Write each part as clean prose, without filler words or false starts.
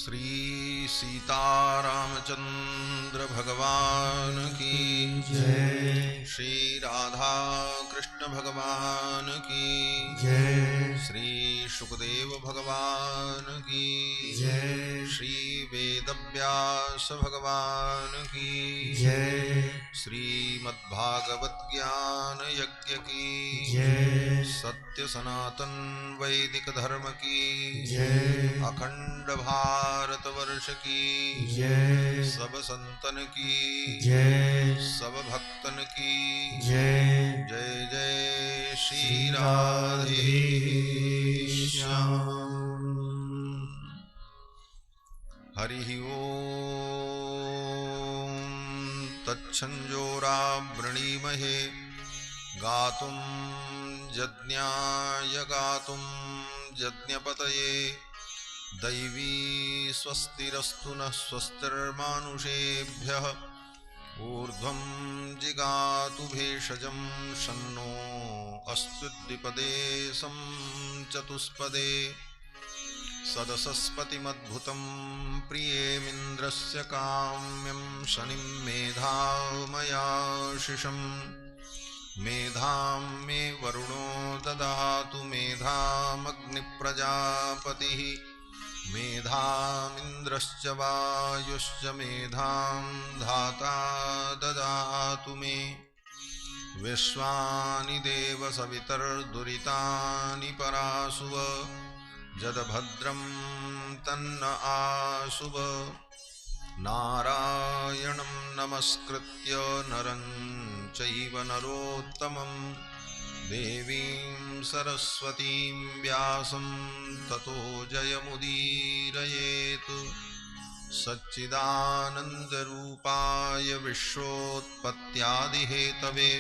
श्री सीतारामचंद्र भगवान की जय। श्री राधा कृष्ण भगवान की जय। श्री शुकदेव भगवान की जय। श्री वेदव्यास भगवान की जय। श्रीमद्भागवत ज्ञान यज्ञ की जय। सत्य सनातन वैदिक धर्म की जय। अखंड भारत वर्ष की जय। सब संतन की जय। सब भक्तन की जय। जय जय श्री राधे श्याम। हरि ओम तच्छंजोरावृणीमहे गातुं यज्ञाय गातुं यज्ञपतये दैवी स्वस्तिरस्तु नः स्वस्तिर्मानुषेभ्यः ऊर्ध्वं जिगातु भेषजं शन्नो अस्तु द्विपदे सं चतुष्पदे सदसस्पतिमद्भुतं प्रियेमिन्द्रस्य काम्यं शनिं मेधामयाशिषम् मेधां मे वरुणो ददातु मेधामग्निप्रजापतिः मेधामिन्द्रश्च वायुश्च मेधां धाता ददातु मे विश्वानि देव सवितर्दुरितानि परासुव जदभद्रं तन्न आसुव नारायणं नमस्कृत्य नरं चैव नरोत्तमं देवीं सरस्वतीं व्यासं ततो जयमुदीरयेत् सच्चिदानन्दरूपाय विश्वोत्पत्त्यादिहेतवे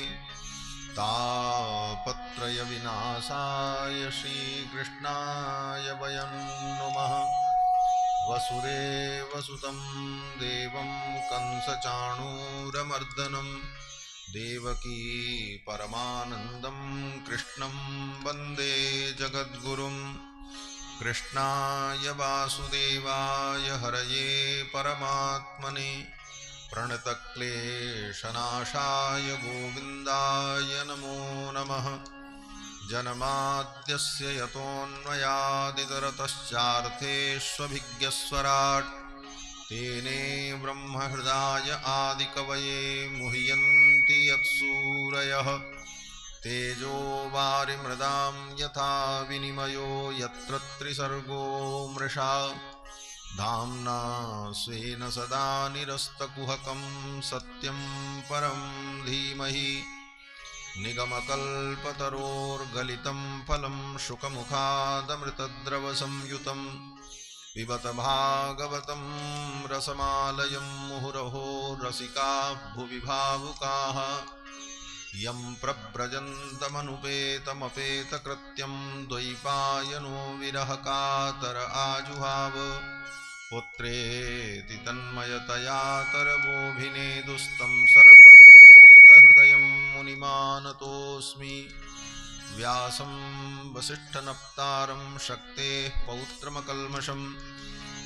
तापत्रयविनाशाय श्रीकृष्णाय वयं नुमः वसुदेवसुतं देवं कंसचाणूरमर्दनं देवकी परमानन्दं कृष्णं वन्दे जगद्गुरुं कृष्णाय वासुदेवाय हरये परमात्मने प्रणतक्लेशनाशाय गोविन्दाय नमो नमः जन्माद्यस्य यतोऽन्वयादितरतश्चार्थेष्वभिज्ञस्वराट् तेने ब्रह्महृदाय आदिकवये मुह्यन्ति यत्सूरयः तेजो वारिमृदां यथा विनिमयो यत्र त्रिसर्गो मृषा धाम्ना स्वेन सदा निरस्तकुहकं सत्यं परं धीमहि निगमकल्पतरोर्गलितं फलं शुकमुखादमृतद्रवसंयुतं पिबत भागवतं रसमालयं मुहुरहो रसिकाः भुवि भावुकाः यं प्रव्रजन्तमनुपेतमपेतकृत्यं द्वैपायनो विरहकातर आजुहाव पुत्रेति तन्मयतया तरवोऽभिनेदुस्तं सर्वभूतहृदयं मुनिमानतोऽस्मि व्यासं वसिष्ठनप्तारं शक्तेः पौत्रमकल्मषं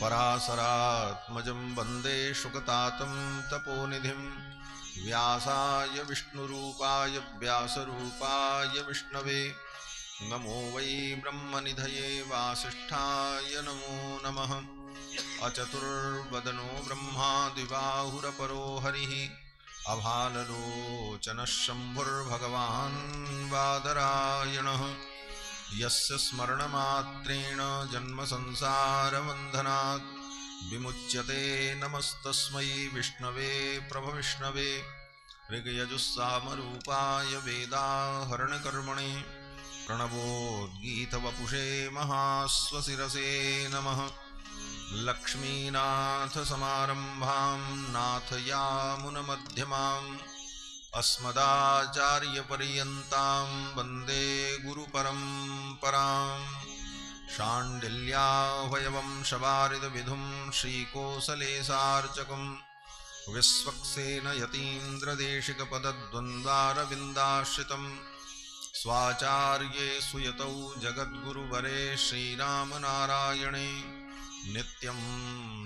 पराशरात्मजं वन्दे शुकतातं तपोनिधिं व्यासाय विष्णुरूपाय व्यासरूपाय विष्णवे नमो वै ब्रह्मनिधये वासिष्ठाय नमो नमः अचतुर्वदनो ब्रह्मा द्विबाहुरपरो हरिः अभाललोचनः शम्भुर्भगवान् वादरायणः यस्य स्मरणमात्रेण जन्मसंसारबन्धनात् विमुच्यते नमस्तस्मै विष्णवे प्रभविष्णवे ऋग्यजुस्सामरूपाय वेदाहरणकर्मणे प्रणवोद्गीतवपुषे महाश्वशिरसे नमः लक्ष्मीनाथसमारम्भां नाथयामुनमध्यमाम् अस्मदाचार्यपर्यन्तां वन्दे गुरुपरम्पराम् शाण्डिल्याह्वयवंशवारिदविधुं श्रीकोसलेशार्चकं विश्वक्सेन स्वाचार्ये सुयतौ जगद्गुरुवरे श्रीरामनारायणे नित्यं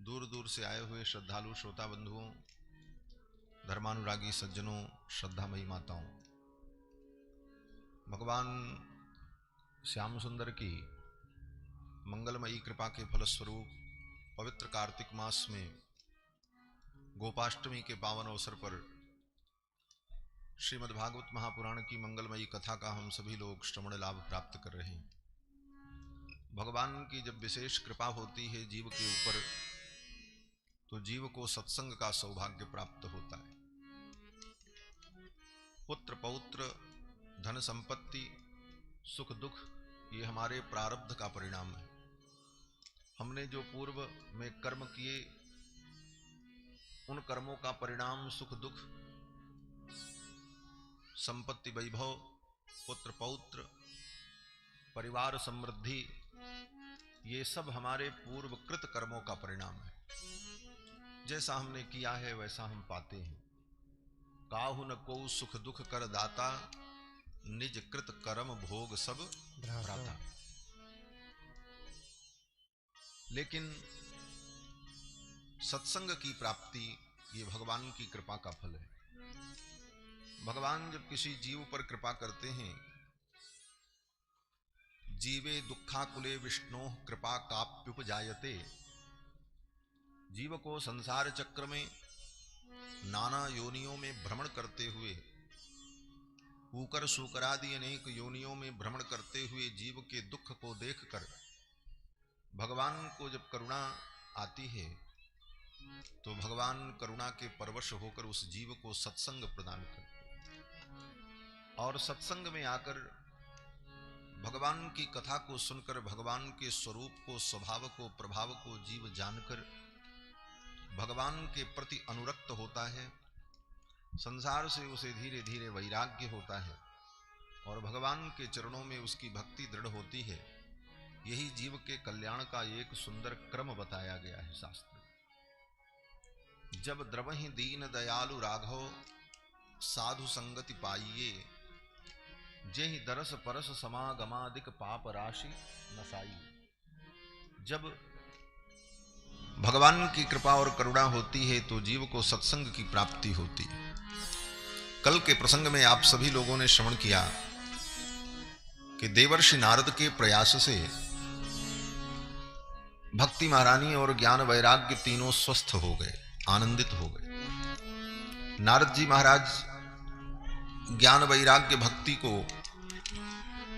दूर दूर से आए हुए श्रद्धालु श्रोता बंधुओं, धर्मानुरागी सज्जनों, श्रद्धामयी माताओं, भगवान श्याम सुंदर की मंगलमयी कृपा के फलस्वरूप पवित्र कार्तिक मास में गोपाष्टमी के पावन अवसर पर श्रीमद् भागवत महापुराण की मंगलमयी कथा का हम सभी लोग श्रवण लाभ प्राप्त कर रहे हैं। भगवान की जब विशेष कृपा होती है जीव के ऊपर, तो जीव को सत्संग का सौभाग्य प्राप्त होता है। पुत्र पौत्र, धन संपत्ति, सुख दुख, ये हमारे प्रारब्ध का परिणाम है। हमने जो पूर्व में कर्म किए, उन कर्मों का परिणाम सुख दुख, संपत्ति वैभव, पुत्र पौत्र, परिवार समृद्धि, ये सब हमारे पूर्व कृत कर्मों का परिणाम है। जैसा हमने किया है वैसा हम पाते हैं। काहु न को सुख दुख कर दाता, निज कृत कर्म भोग सब भ्राता। लेकिन सत्संग की प्राप्ति ये भगवान की कृपा का फल है। भगवान जब किसी जीव पर कृपा करते हैं, जीवे दुखाकुले विष्णो कृपा काप्युपजायते, जीव को संसार चक्र में नाना योनियों में भ्रमण करते हुए, ऊकर सूकरादि अनेक योनियों में भ्रमण करते हुए जीव के दुख को देखकर भगवान को जब करुणा आती है, तो भगवान करुणा के परवश होकर उस जीव को सत्संग प्रदान करते हैं। और सत्संग में आकर भगवान की कथा को सुनकर भगवान के स्वरूप को, स्वभाव को, प्रभाव को जीव जानकर भगवान के प्रति अनुरक्त होता है। संसार से उसे धीरे धीरे वैराग्य होता है और भगवान के चरणों में उसकी भक्ति दृढ़ होती है। यही जीव के कल्याण का एक सुंदर क्रम बताया गया है शास्त्र में। जब द्रवहि दीन दयालु राघव, साधु संगति पाइये, जेहि दरस परस समागमादिक पाप राशि नसाई। जब भगवान की कृपा और करुणा होती है तो जीव को सत्संग की प्राप्ति होती है। कल के प्रसंग में आप सभी लोगों ने श्रवण किया कि देवर्षि नारद के प्रयास से भक्ति महारानी और ज्ञान वैराग्य तीनों स्वस्थ हो गए, आनंदित हो गए। नारद जी महाराज ज्ञान वैराग्य भक्ति को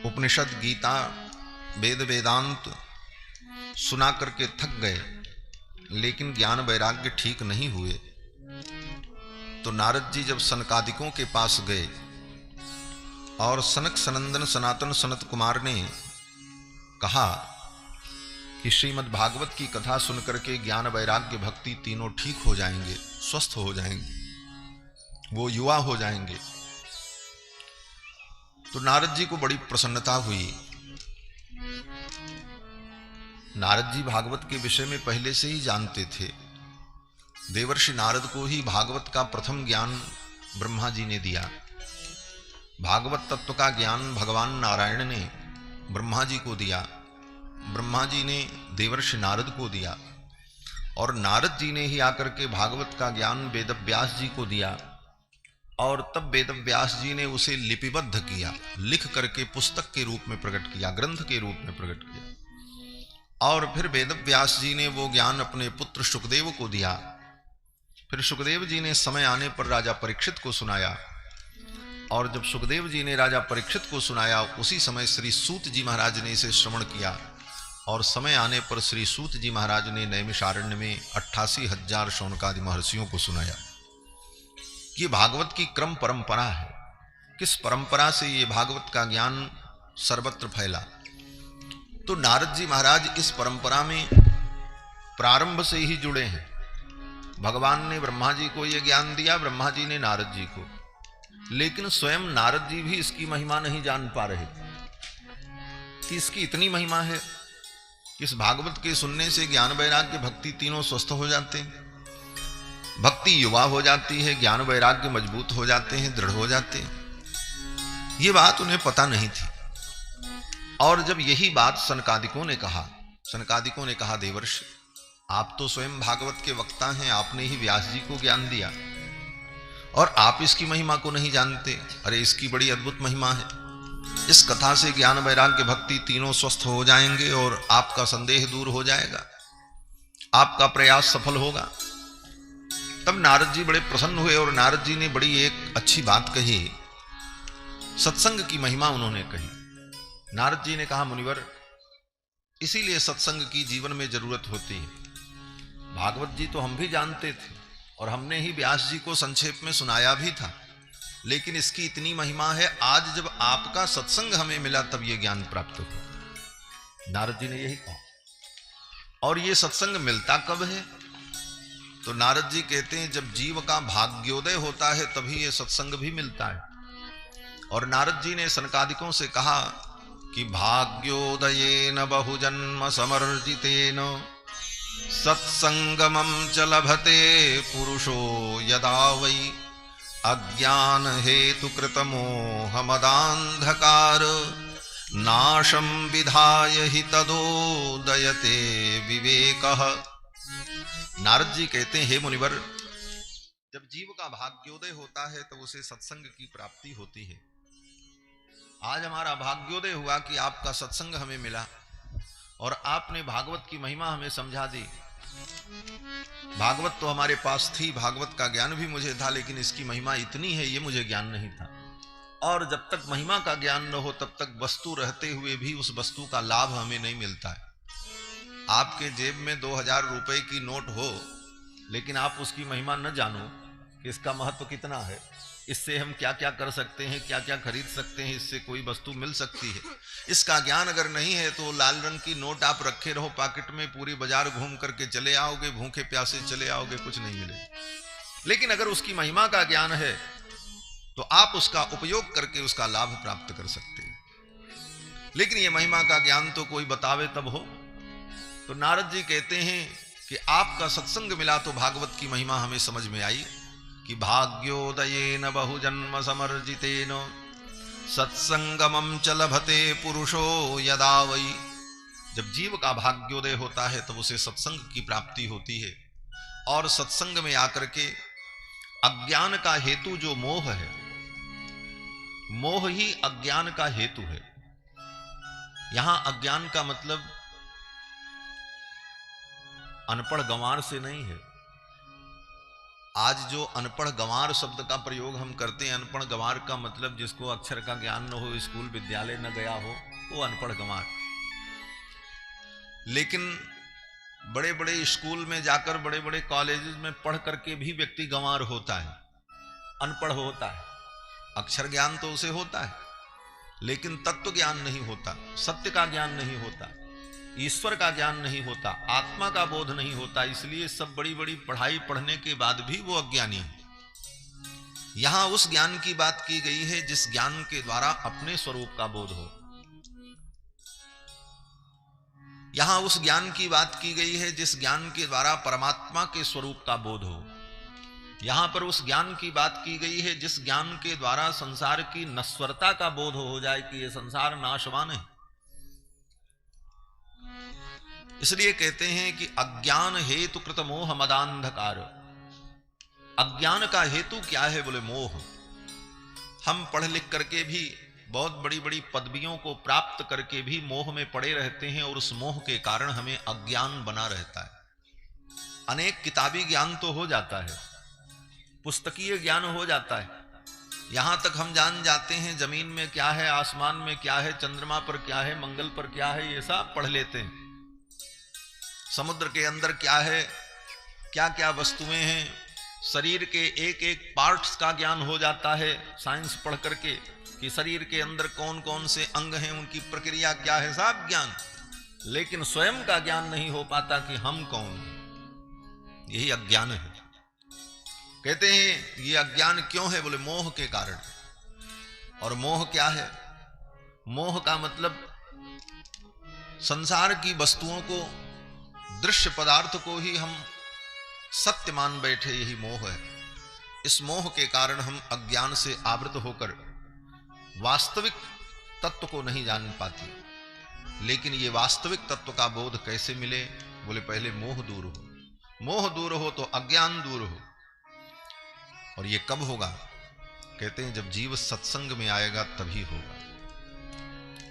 उपनिषद, गीता, वेद वेदांत सुना करके थक गए, लेकिन ज्ञान वैराग्य ठीक नहीं हुए। तो नारद जी जब सनकादिकों के पास गए और सनक सनंदन सनातन सनत कुमार ने कहा कि श्रीमद् भागवत की कथा सुनकर के ज्ञान वैराग्य भक्ति तीनों ठीक हो जाएंगे, स्वस्थ हो जाएंगे, वो युवा हो जाएंगे, तो नारद जी को बड़ी प्रसन्नता हुई। नारद जी भागवत के विषय में पहले से ही जानते थे। देवर्षि नारद को ही भागवत का प्रथम ज्ञान ब्रह्मा जी ने दिया। भागवत तत्व का ज्ञान भगवान नारायण ने ब्रह्मा जी को दिया, ब्रह्मा जी ने देवर्षि नारद को दिया, और नारद जी ने ही आकर के भागवत का ज्ञान वेदव्यास जी को दिया। और तब वेदव्यास जी ने उसे लिपिबद्ध किया, लिख करके पुस्तक के रूप में प्रकट किया, ग्रंथ के रूप में प्रकट किया। और फिर वेदव्यास जी ने वो ज्ञान अपने पुत्र शुकदेव को दिया। फिर शुकदेव जी ने समय आने पर राजा परीक्षित को सुनाया, और जब शुकदेव जी ने राजा परीक्षित को सुनाया, उसी समय श्री सूत जी महाराज ने इसे श्रवण किया। और समय आने पर श्री सूत जी महाराज ने नैमिषारण्य में 88,000 शौनकादि महर्षियों को सुनाया। ये भागवत की क्रम परंपरा है। किस परंपरा से ये भागवत का ज्ञान सर्वत्र फैला? तो नारद जी महाराज इस परंपरा में प्रारंभ से ही जुड़े हैं। भगवान ने ब्रह्मा जी को यह ज्ञान दिया, ब्रह्मा जी ने नारद जी को, लेकिन स्वयं नारद जी भी इसकी महिमा नहीं जान पा रहे कि इसकी इतनी महिमा है। इस भागवत के सुनने से ज्ञान वैराग्य भक्ति तीनों स्वस्थ हो जाते हैं, भक्ति युवा हो जाती है, ज्ञान वैराग्य मजबूत हो जाते हैं, दृढ़ हो जाते हैं। ये बात उन्हें पता नहीं थी। और जब यही बात सनकादिकों ने कहा, सनकादिकों ने कहा देवर्षि आप तो स्वयं भागवत के वक्ता हैं, आपने ही व्यास जी को ज्ञान दिया और आप इसकी महिमा को नहीं जानते। अरे इसकी बड़ी अद्भुत महिमा है। इस कथा से ज्ञान वैराग्य भक्ति तीनों स्वस्थ हो जाएंगे और आपका संदेह दूर हो जाएगा, आपका प्रयास सफल होगा। तब नारद जी बड़े प्रसन्न हुए और नारद जी ने बड़ी एक अच्छी बात कही, सत्संग की महिमा उन्होंने कही। नारद जी ने कहा, मुनिवर, इसीलिए सत्संग की जीवन में जरूरत होती है। भागवत जी तो हम भी जानते थे और हमने ही व्यास जी को संक्षेप में सुनाया भी था, लेकिन इसकी इतनी महिमा है, आज जब आपका सत्संग हमें मिला तब ये ज्ञान प्राप्त हुआ। नारद जी ने यही कहा। और ये सत्संग मिलता कब है? तो नारद जी कहते हैं, जब जीव का भाग्योदय होता है तभी ये सत्संग भी मिलता है। और नारद जी ने सनकादिकों से कहा कि भाग्योदयेन बहुजन्म समर्जितेन सत्संगमं च लभते पुरुषो यदा वै अज्ञान हेतु कृत मोह मदांधकार नाशं विधाय हि तदोदयते विवेकः। नारद जी कहते हैं, हे मुनिवर, जब जीव का भाग्योदय होता है तो उसे सत्संग की प्राप्ति होती है। आज हमारा भाग्योदय हुआ कि आपका सत्संग हमें मिला और आपने भागवत की महिमा हमें समझा दी। भागवत तो हमारे पास थी, भागवत का ज्ञान भी मुझे था, लेकिन इसकी महिमा इतनी है ये मुझे ज्ञान नहीं था। और जब तक महिमा का ज्ञान न हो तब तक वस्तु रहते हुए भी उस वस्तु का लाभ हमें नहीं मिलता है। आपके जेब में 2000 रुपए की नोट हो, लेकिन आप उसकी महिमा न जानो कि इसका महत्व कितना है, इससे हम क्या क्या कर सकते हैं, क्या क्या खरीद सकते हैं, इससे कोई वस्तु मिल सकती है, इसका ज्ञान अगर नहीं है तो लाल रंग की नोट आप रखे रहो पॉकेट में, पूरी बाजार घूम करके चले आओगे, भूखे प्यासे चले आओगे, कुछ नहीं मिलेगा। लेकिन अगर उसकी महिमा का ज्ञान है तो आप उसका उपयोग करके उसका लाभ प्राप्त कर सकते हैं। लेकिन ये महिमा का ज्ञान तो कोई बतावे तब हो। तो नारद जी कहते हैं कि आपका सत्संग मिला तो भागवत की महिमा हमें समझ में आई कि भाग्योदयेन बहुजन्म समर्जितेन सत्संगमं च लभते पुरुषो यदा वै। जब जीव का भाग्योदय होता है तब उसे सत्संग की प्राप्ति होती है। और सत्संग में आकर के अज्ञान का हेतु जो मोह है, मोह ही अज्ञान का हेतु है। यहां अज्ञान का मतलब अनपढ़ गंवार से नहीं है। आज जो अनपढ़ गंवार शब्द का प्रयोग हम करते हैं, अनपढ़ गंवार का मतलब जिसको अक्षर का ज्ञान न हो, स्कूल विद्यालय न गया हो, वो अनपढ़ गंवार। लेकिन बड़े बड़े स्कूल में जाकर, बड़े बड़े कॉलेजेस में पढ़ करके भी व्यक्ति गंवार होता है, अनपढ़ होता है। अक्षर ज्ञान तो उसे होता है, लेकिन तत्व ज्ञान नहीं होता, सत्य का ज्ञान नहीं होता, ईश्वर का ज्ञान नहीं होता, आत्मा का बोध नहीं होता। इसलिए सब बड़ी बड़ी पढ़ाई पढ़ने के बाद भी वो अज्ञानी है। यहां उस ज्ञान की बात की गई है जिस ज्ञान के द्वारा अपने स्वरूप का बोध हो। यहां उस ज्ञान की बात की गई है जिस ज्ञान के द्वारा परमात्मा के स्वरूप का बोध हो। यहां पर उस ज्ञान की बात की गई है जिस ज्ञान के द्वारा संसार की नश्वरता का बोध हो जाए कि यह संसार नाशवान है। इसलिए कहते हैं कि अज्ञान हेतु कृत मोह मदांधकार। अज्ञान का हेतु क्या है? बोले मोह। हम पढ़ लिख करके भी, बहुत बड़ी बड़ी पदवियों को प्राप्त करके भी मोह में पड़े रहते हैं और उस मोह के कारण हमें अज्ञान बना रहता है। अनेक किताबी ज्ञान तो हो जाता है, पुस्तकीय ज्ञान हो जाता है, यहां तक हम जान जाते हैं जमीन में क्या है, आसमान में क्या है, चंद्रमा पर क्या है, मंगल पर क्या है, ये सब पढ़ लेते हैं। समुद्र के अंदर क्या है, क्या क्या वस्तुएं हैं, शरीर के एक एक पार्ट्स का ज्ञान हो जाता है साइंस पढ़ करके कि शरीर के अंदर कौन कौन से अंग हैं, उनकी प्रक्रिया क्या है, सब ज्ञान। लेकिन स्वयं का ज्ञान नहीं हो पाता कि हम कौन हैं। यही अज्ञान है। कहते हैं ये अज्ञान क्यों है? बोले मोह के कारण। और मोह क्या है? मोह का मतलब संसार की वस्तुओं को, दृश्य पदार्थ को ही हम सत्य मान बैठे, यही मोह है। इस मोह के कारण हम अज्ञान से आवृत होकर वास्तविक तत्व को नहीं जान पाते। लेकिन ये वास्तविक तत्व का बोध कैसे मिले? बोले पहले मोह दूर हो, मोह दूर हो तो अज्ञान दूर हो। और ये कब होगा? कहते हैं जब जीव सत्संग में आएगा तभी होगा।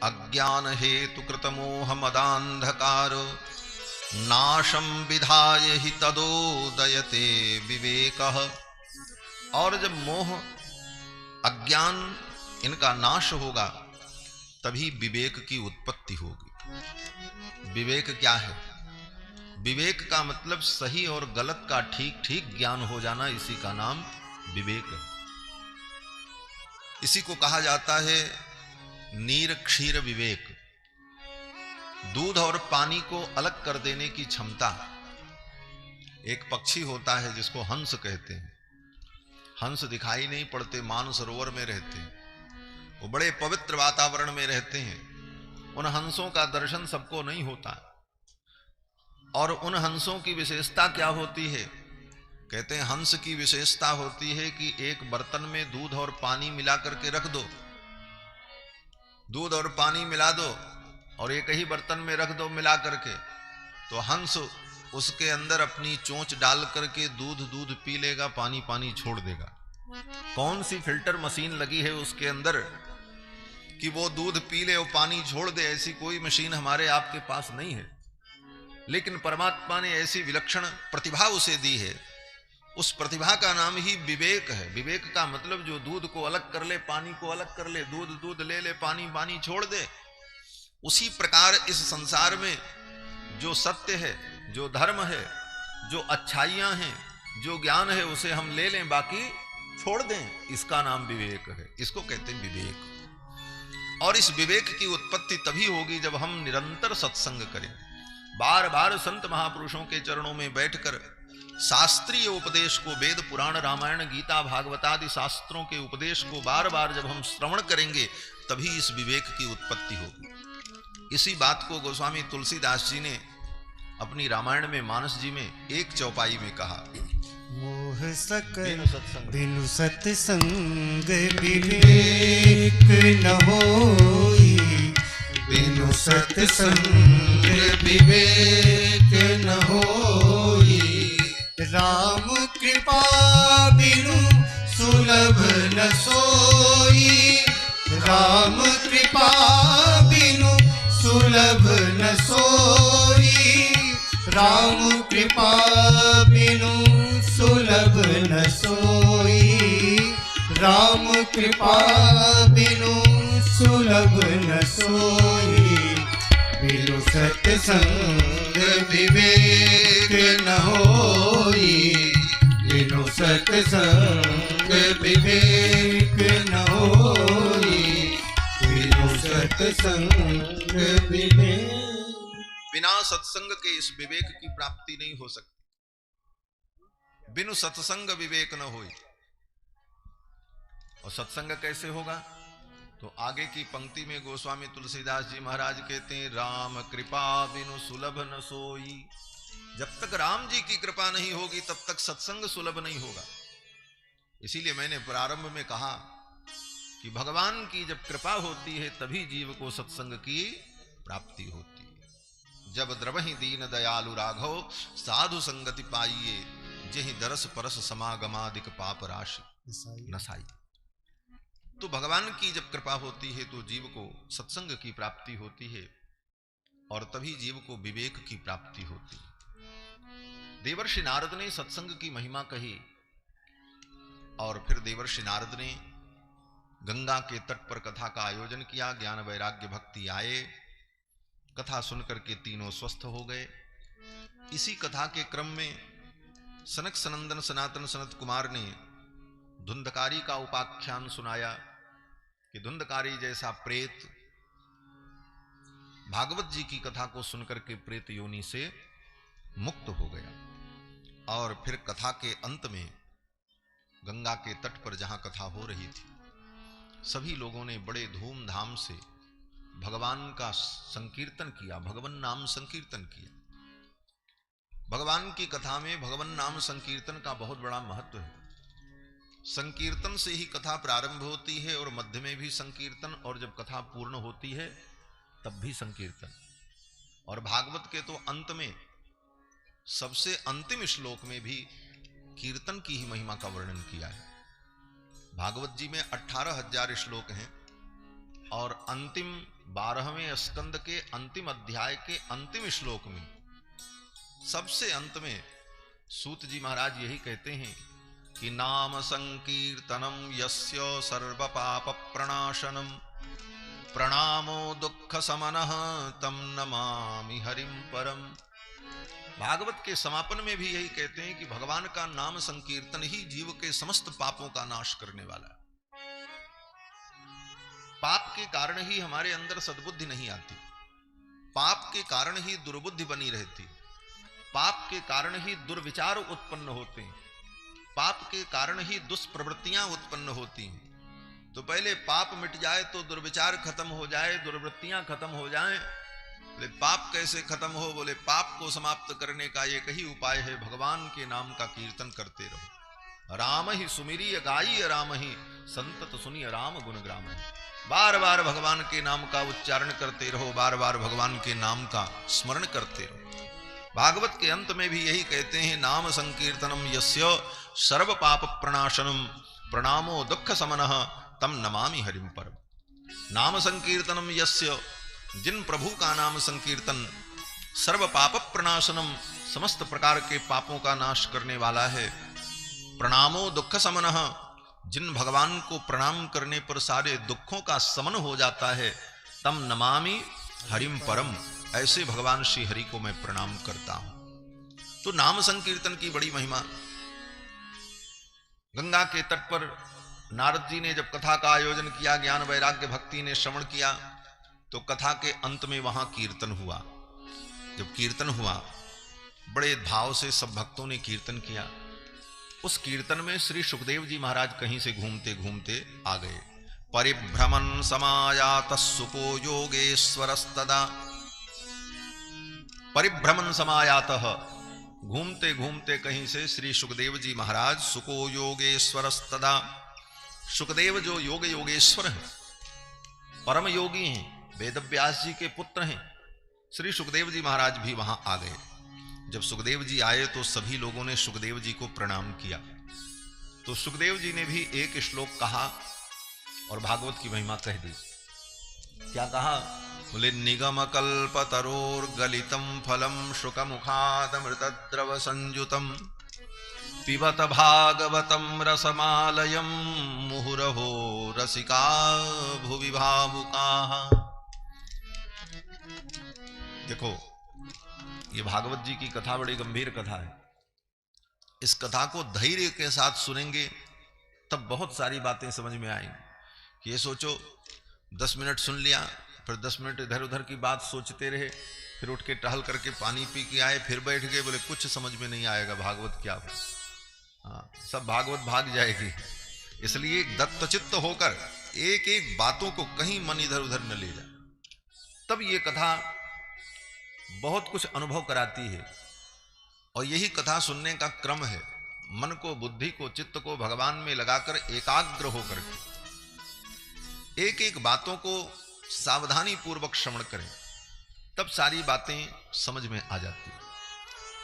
अज्ञान हेतु कृत मोह मदांधकार नाशम विधाय हि तदोदयते विवेकः। और जब मोह अज्ञान इनका नाश होगा तभी विवेक की उत्पत्ति होगी। विवेक क्या है? विवेक का मतलब सही और गलत का ठीक ठीक ज्ञान हो जाना, इसी का नाम विवेक है। इसी को कहा जाता है नीर क्षीर विवेक। दूध और पानी को अलग कर देने की क्षमता। एक पक्षी होता है जिसको हंस कहते हैं। हंस दिखाई नहीं पड़ते, मानसरोवर में रहते हैं, वो बड़े पवित्र वातावरण में रहते हैं। उन हंसों का दर्शन सबको नहीं होता। और उन हंसों की विशेषता क्या होती है? कहते हैं हंस की विशेषता होती है कि एक बर्तन में दूध और पानी मिला करके रख दो, दूध और पानी मिला दो और एक ही बर्तन में रख दो मिला करके, तो हंस उसके अंदर अपनी चोंच डाल करके दूध दूध पी लेगा, पानी पानी छोड़ देगा। कौन सी फिल्टर मशीन लगी है उसके अंदर कि वो दूध पी ले और पानी छोड़ दे? ऐसी कोई मशीन हमारे आपके पास नहीं है। लेकिन परमात्मा ने ऐसी विलक्षण प्रतिभा उसे दी है। उस प्रतिभा का नाम ही विवेक है। विवेक का मतलब जो दूध को अलग कर ले, पानी को अलग कर ले, दूध दूध ले ले, पानी पानी छोड़ दे। उसी प्रकार इस संसार में जो सत्य है, जो धर्म है, जो अच्छाइयां हैं, जो ज्ञान है, उसे हम ले लें, बाकी छोड़ दें। इसका नाम विवेक है। इसको कहते हैं विवेक। और इस विवेक की उत्पत्ति तभी होगी जब हम निरंतर सत्संग करें, बार बार संत महापुरुषों के चरणों में बैठकर शास्त्रीय उपदेश को, वेद पुराण रामायण गीता भागवत आदि शास्त्रों के उपदेश को बार बार जब हम श्रवण करेंगे तभी इस विवेक की उत्पत्ति होगी। इसी बात को गोस्वामी तुलसीदास जी ने अपनी रामायण में मानस जी में एक चौपाई में कहा। मोह सकल बिनु सत्संग विवेक न होई, बिनु सत्संग विवेक न होई। राम कृपा बिनु सुलभ न सोई, राम कृपा बिनु सुलभ न सोई। राम कृपा बिनु सुलभ न सोई, राम कृपा बिनु सुलभ न सोई। बिनु सत्संग विवेक न होई, बिनु सत्संग विवेक न होई, बिनु सत्संग विवेक। बिना सत्संग के इस विवेक की प्राप्ति नहीं हो सकती। बिनु सत्संग विवेक न होई। और सत्संग कैसे होगा? तो आगे की पंक्ति में गोस्वामी तुलसीदास जी महाराज कहते हैं, राम कृपा बिनु सुलभ न सोई। जब तक राम जी की कृपा नहीं होगी तब तक सत्संग सुलभ नहीं होगा। इसीलिए मैंने प्रारंभ में कहा कि भगवान की जब कृपा होती है तभी जीव को सत्संग की प्राप्ति होती है। जब द्रवहि दीन दयालु राघव साधु संगति पाइये, जेहि दरस परस समागमादिक पाप राशि नसाई। तो भगवान की जब कृपा होती है तो जीव को सत्संग की प्राप्ति होती है और तभी जीव को विवेक की प्राप्ति होती है। देवर्षि नारद ने सत्संग की महिमा कही और फिर देवर्षि नारद ने गंगा के तट पर कथा का आयोजन किया। ज्ञान वैराग्य भक्ति आए, कथा सुनकर के तीनों स्वस्थ हो गए। इसी कथा के क्रम में सनक सनंदन सनातन सनत कुमार ने धुंधकारी का उपाख्यान सुनाया कि धुंधकारी जैसा प्रेत भागवत जी की कथा को सुनकर के प्रेत योनि से मुक्त हो गया। और फिर कथा के अंत में गंगा के तट पर जहां कथा हो रही थी, सभी लोगों ने बड़े धूमधाम से भगवान का संकीर्तन किया, भगवान नाम संकीर्तन किया। भगवान की कथा में भगवान नाम संकीर्तन का बहुत बड़ा महत्व है। संकीर्तन से ही कथा प्रारंभ होती है और मध्य में भी संकीर्तन, और जब कथा पूर्ण होती है तब भी संकीर्तन। और भागवत के तो अंत में सबसे अंतिम श्लोक में भी कीर्तन की ही महिमा का वर्णन किया है। भागवत जी में 18,000 श्लोक हैं और अंतिम 12वें स्कंद के अंतिम अध्याय के अंतिम श्लोक में सबसे अंत में सूत जी महाराज यही कहते हैं कि नाम संकीर्तनम यस्य सर्व पाप प्रणाशनम प्रणामो दुख समनः तम नमामि हरिम परम। भागवत के समापन में भी यही कहते हैं कि भगवान का नाम संकीर्तन ही जीव के समस्त पापों का नाश करने वाला है। पाप के कारण ही हमारे अंदर सद्बुद्धि नहीं आती, पाप के कारण ही दुर्बुद्धि बनी रहती, पाप के कारण ही दुर्विचार उत्पन्न होते हैं, पाप के कारण ही दुष्प्रवृत्तियां उत्पन्न होती हैं। तो पहले पाप मिट जाए तो दुर्विचार खत्म हो जाए, दुर्वृत्तियां खत्म हो जाएं। बोले पाप कैसे खत्म हो? बोले पाप को समाप्त करने का एक ही उपाय है, भगवान के नाम का कीर्तन करते रहो। राम ही सुमिरिय गाई राम ही संतत सुनिय राम गुण ग्राम। बार बार भगवान के नाम का उच्चारण करते रहो, बार बार भगवान के नाम का स्मरण करते रहो। भागवत के अंत में भी यही कहते हैं, नाम संकीर्तनम यस्य सर्व पाप प्रणाशनम प्रणामो दुख समनः तम नमामि हरिम परम। नाम संकीर्तनम यस्य, जिन प्रभु का नाम संकीर्तन सर्व पाप प्रणाशनम, समस्त प्रकार के पापों का नाश करने वाला है। प्रणामो दुख समनः, जिन भगवान को प्रणाम करने पर सारे दुखों का समन हो जाता है। तम नमामि हरिम परम, ऐसे भगवान श्री हरि को मैं प्रणाम करता हूं। तो नाम संकीर्तन की बड़ी महिमा। गंगा के तट पर नारद जी ने जब कथा का आयोजन किया, ज्ञान वैराग्य भक्ति ने श्रवण किया, तो कथा के अंत में वहां कीर्तन हुआ। जब कीर्तन हुआ, बड़े भाव से सब भक्तों ने कीर्तन किया। उस कीर्तन में श्री सुखदेव जी महाराज कहीं से घूमते घूमते आ गए। परिभ्रमण समायातः सुको योगेश्वरस्तदा, परिभ्रमण समायातः, घूमते घूमते कहीं से श्री सुखदेव जी महाराज सुको योगेश्वरस्तदा, सुखदेव जो योग योगेश्वर हैं, परम योगी हैं, वेदव्यास जी के पुत्र हैं, श्री सुखदेव जी महाराज भी वहां आ गए। जब सुखदेव जी आए तो सभी लोगों ने सुखदेव जी को प्रणाम किया। तो सुखदेव जी ने भी एक श्लोक कहा और भागवत की महिमा कह दी। क्या कहा? बोले, निगम कल्पतरोर गलितम फलम शुक मुखादमृत द्रव संयुतम पिबत भागवतम रसमालयम मुहुरहो रसिका भुवि भावुकाः। देखो, ये भागवत जी की कथा बड़ी गंभीर कथा है। इस कथा को धैर्य के साथ सुनेंगे तब बहुत सारी बातें समझ में आएंगी। ये सोचो 10 मिनट सुन लिया, फिर 10 मिनट इधर उधर की बात सोचते रहे, फिर उठ के टहल करके पानी पी के आए, फिर बैठ गए, बोले कुछ समझ में नहीं आएगा भागवत क्या हो। हाँ, सब भागवत भाग जाएगी। इसलिए दत्तचित्त होकर एक एक बातों को कहीं मन इधर उधर न ले जाए, तब ये कथा बहुत कुछ अनुभव कराती है। और यही कथा सुनने का क्रम है। मन को, बुद्धि को, चित्त को भगवान में लगाकर एकाग्र होकर के एक एक बातों को सावधानी पूर्वक श्रवण करें, तब सारी बातें समझ में आ जाती है।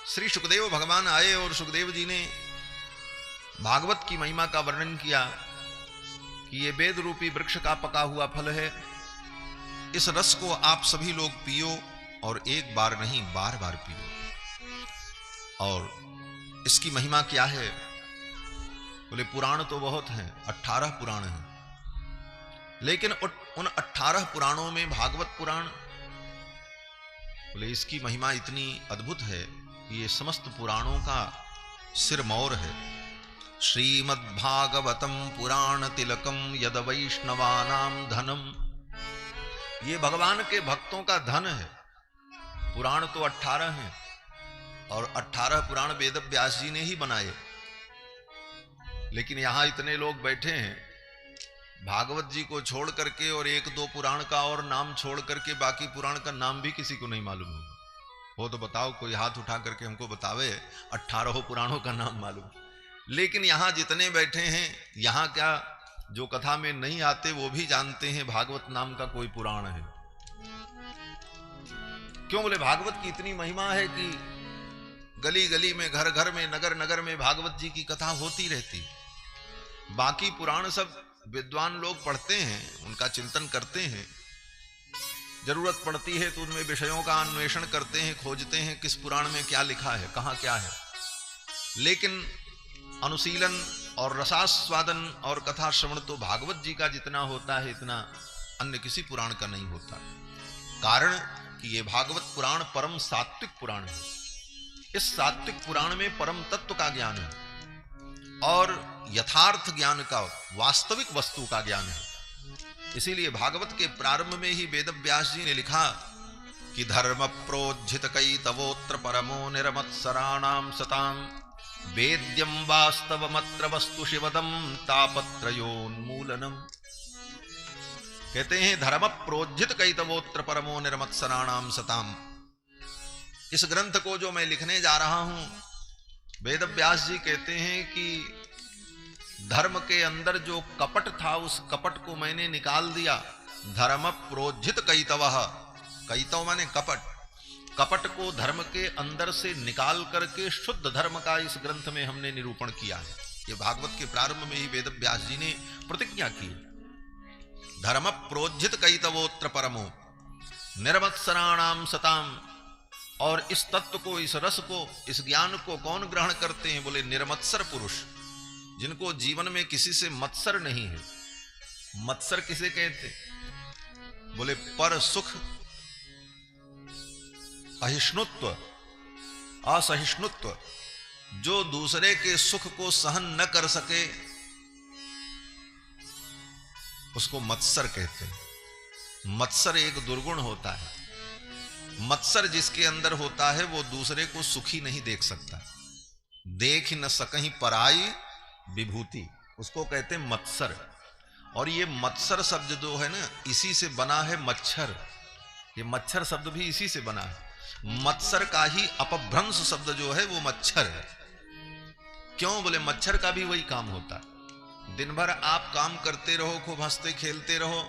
श्री सुखदेव भगवान आए और सुखदेव जी ने भागवत की महिमा का वर्णन किया कि ये वेद रूपी वृक्ष का पका हुआ फल है, इस रस को आप सभी लोग पियो और एक बार नहीं बार बार पियो। और इसकी महिमा क्या है? बोले पुराण तो बहुत हैं, 18 पुराण हैं, लेकिन उन 18 पुराणों में भागवत पुराण, बोले इसकी महिमा इतनी अद्भुत है कि ये समस्त पुराणों का सिरमौर है। श्रीमद्भागवतम पुराण तिलकम यद वैष्णवानाम धनम, ये भगवान के भक्तों का धन है। पुराण तो 18 हैं और 18 पुराण वेद व्यास जी ने ही बनाए, लेकिन यहां इतने लोग बैठे हैं, भागवत जी को छोड़ करके और 1-2 पुराण का और नाम छोड़ करके बाकी पुराण का नाम भी किसी को नहीं मालूम होगा। हो तो बताओ, कोई हाथ उठा करके हमको बतावे 18 पुराणों का नाम मालूम। लेकिन यहां जितने बैठे हैं, यहां क्या जो कथा में नहीं आते वो भी जानते हैं भागवत नाम का कोई पुराण है। क्यों? बोले भागवत की इतनी महिमा है कि गली गली में, घर घर में, नगर नगर में भागवत जी की कथा होती रहती। बाकी पुराण सब विद्वान लोग पढ़ते हैं, उनका चिंतन करते हैं, जरूरत पड़ती है तो उनमें विषयों का अन्वेषण करते हैं, खोजते हैं किस पुराण में क्या लिखा है, कहाँ क्या है। लेकिन अनुशीलन और रसास्वादन और कथा श्रवण तो भागवत जी का जितना होता है इतना अन्य किसी पुराण का नहीं होता। कारण कि ये भागवत पुराण परम सात्विक पुराण है। इस सात्विक पुराण में परम तत्व का ज्ञान है और यथार्थ ज्ञान का, वास्तविक वस्तु का ज्ञान है। इसीलिए भागवत के प्रारंभ में ही वेद व्यास जी ने लिखा कि धर्म प्रोज्झित कैतवोत्र परमो निरमत्सराणाम सताम वेद्यम वास्तवमत्र वस्तु शिवदम तापत्रयोन्मूलनम। कहते हैं धर्म प्रोज्झित कैतवोत्र परमो निरमत्सराणाम सताम। इस ग्रंथ को जो मैं लिखने जा रहा हूं, वेद व्यास जी कहते हैं कि धर्म के अंदर जो कपट था उस कपट को मैंने निकाल दिया। धर्म प्रोज्झित कैतवः, कैतव माने कपट, कपट को धर्म के अंदर से निकाल करके शुद्ध धर्म का इस ग्रंथ में हमने निरूपण किया है। ये भागवत के प्रारंभ में ही वेद व्यास जी ने प्रतिज्ञा की। धर्म प्रोज्झित कैतवोत्र परमो निर्मत्सराणाम सताम। और इस तत्व को, इस रस को, इस ज्ञान को कौन ग्रहण करते हैं? बोले निर्मत्सर पुरुष, जिनको जीवन में किसी से मत्सर नहीं है। मत्सर किसे कहते? बोले पर सुख, अहिष्णुत्व, असहिष्णुत्व, जो दूसरे के सुख को सहन न कर सके उसको मत्सर कहते हैं। मत्सर एक दुर्गुण होता है। मत्सर जिसके अंदर होता है वो दूसरे को सुखी नहीं देख सकता। देख न सकहीं पराई विभूति, उसको कहते हैं मत्सर। और ये मत्सर शब्द जो है ना, इसी से बना है मच्छर। ये मच्छर शब्द भी इसी से बना है। मत्सर का ही अपभ्रंश शब्द जो है वो मच्छर है। क्यों? बोले मच्छर का भी वही काम होता है। दिन भर आप काम करते रहो, खूब हंसते खेलते रहो,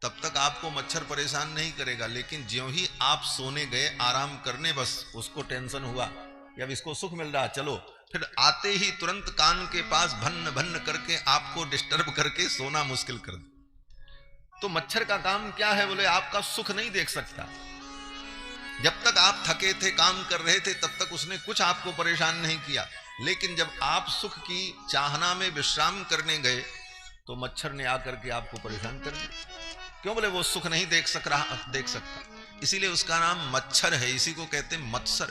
तब तक आपको मच्छर परेशान नहीं करेगा। लेकिन ज्यों ही आप सोने गए आराम करने, बस उसको टेंशन हुआ कि अब इसको सुख मिल रहा, चलो, फिर आते ही तुरंत कान के पास भन्न भन्न करके आपको डिस्टर्ब करके सोना मुश्किल कर दे। तो मच्छर का काम क्या है? बोले आपका सुख नहीं देख सकता। जब तक आप थके थे, काम कर रहे थे, तब तक उसने कुछ आपको परेशान नहीं किया। लेकिन जब आप सुख की चाहना में विश्राम करने गए तो मच्छर ने आकर के आपको परेशान कर दिया। क्यों? बोले वो सुख नहीं देख सकता, इसीलिए उसका नाम मच्छर है। इसी को कहते हैं मत्सर।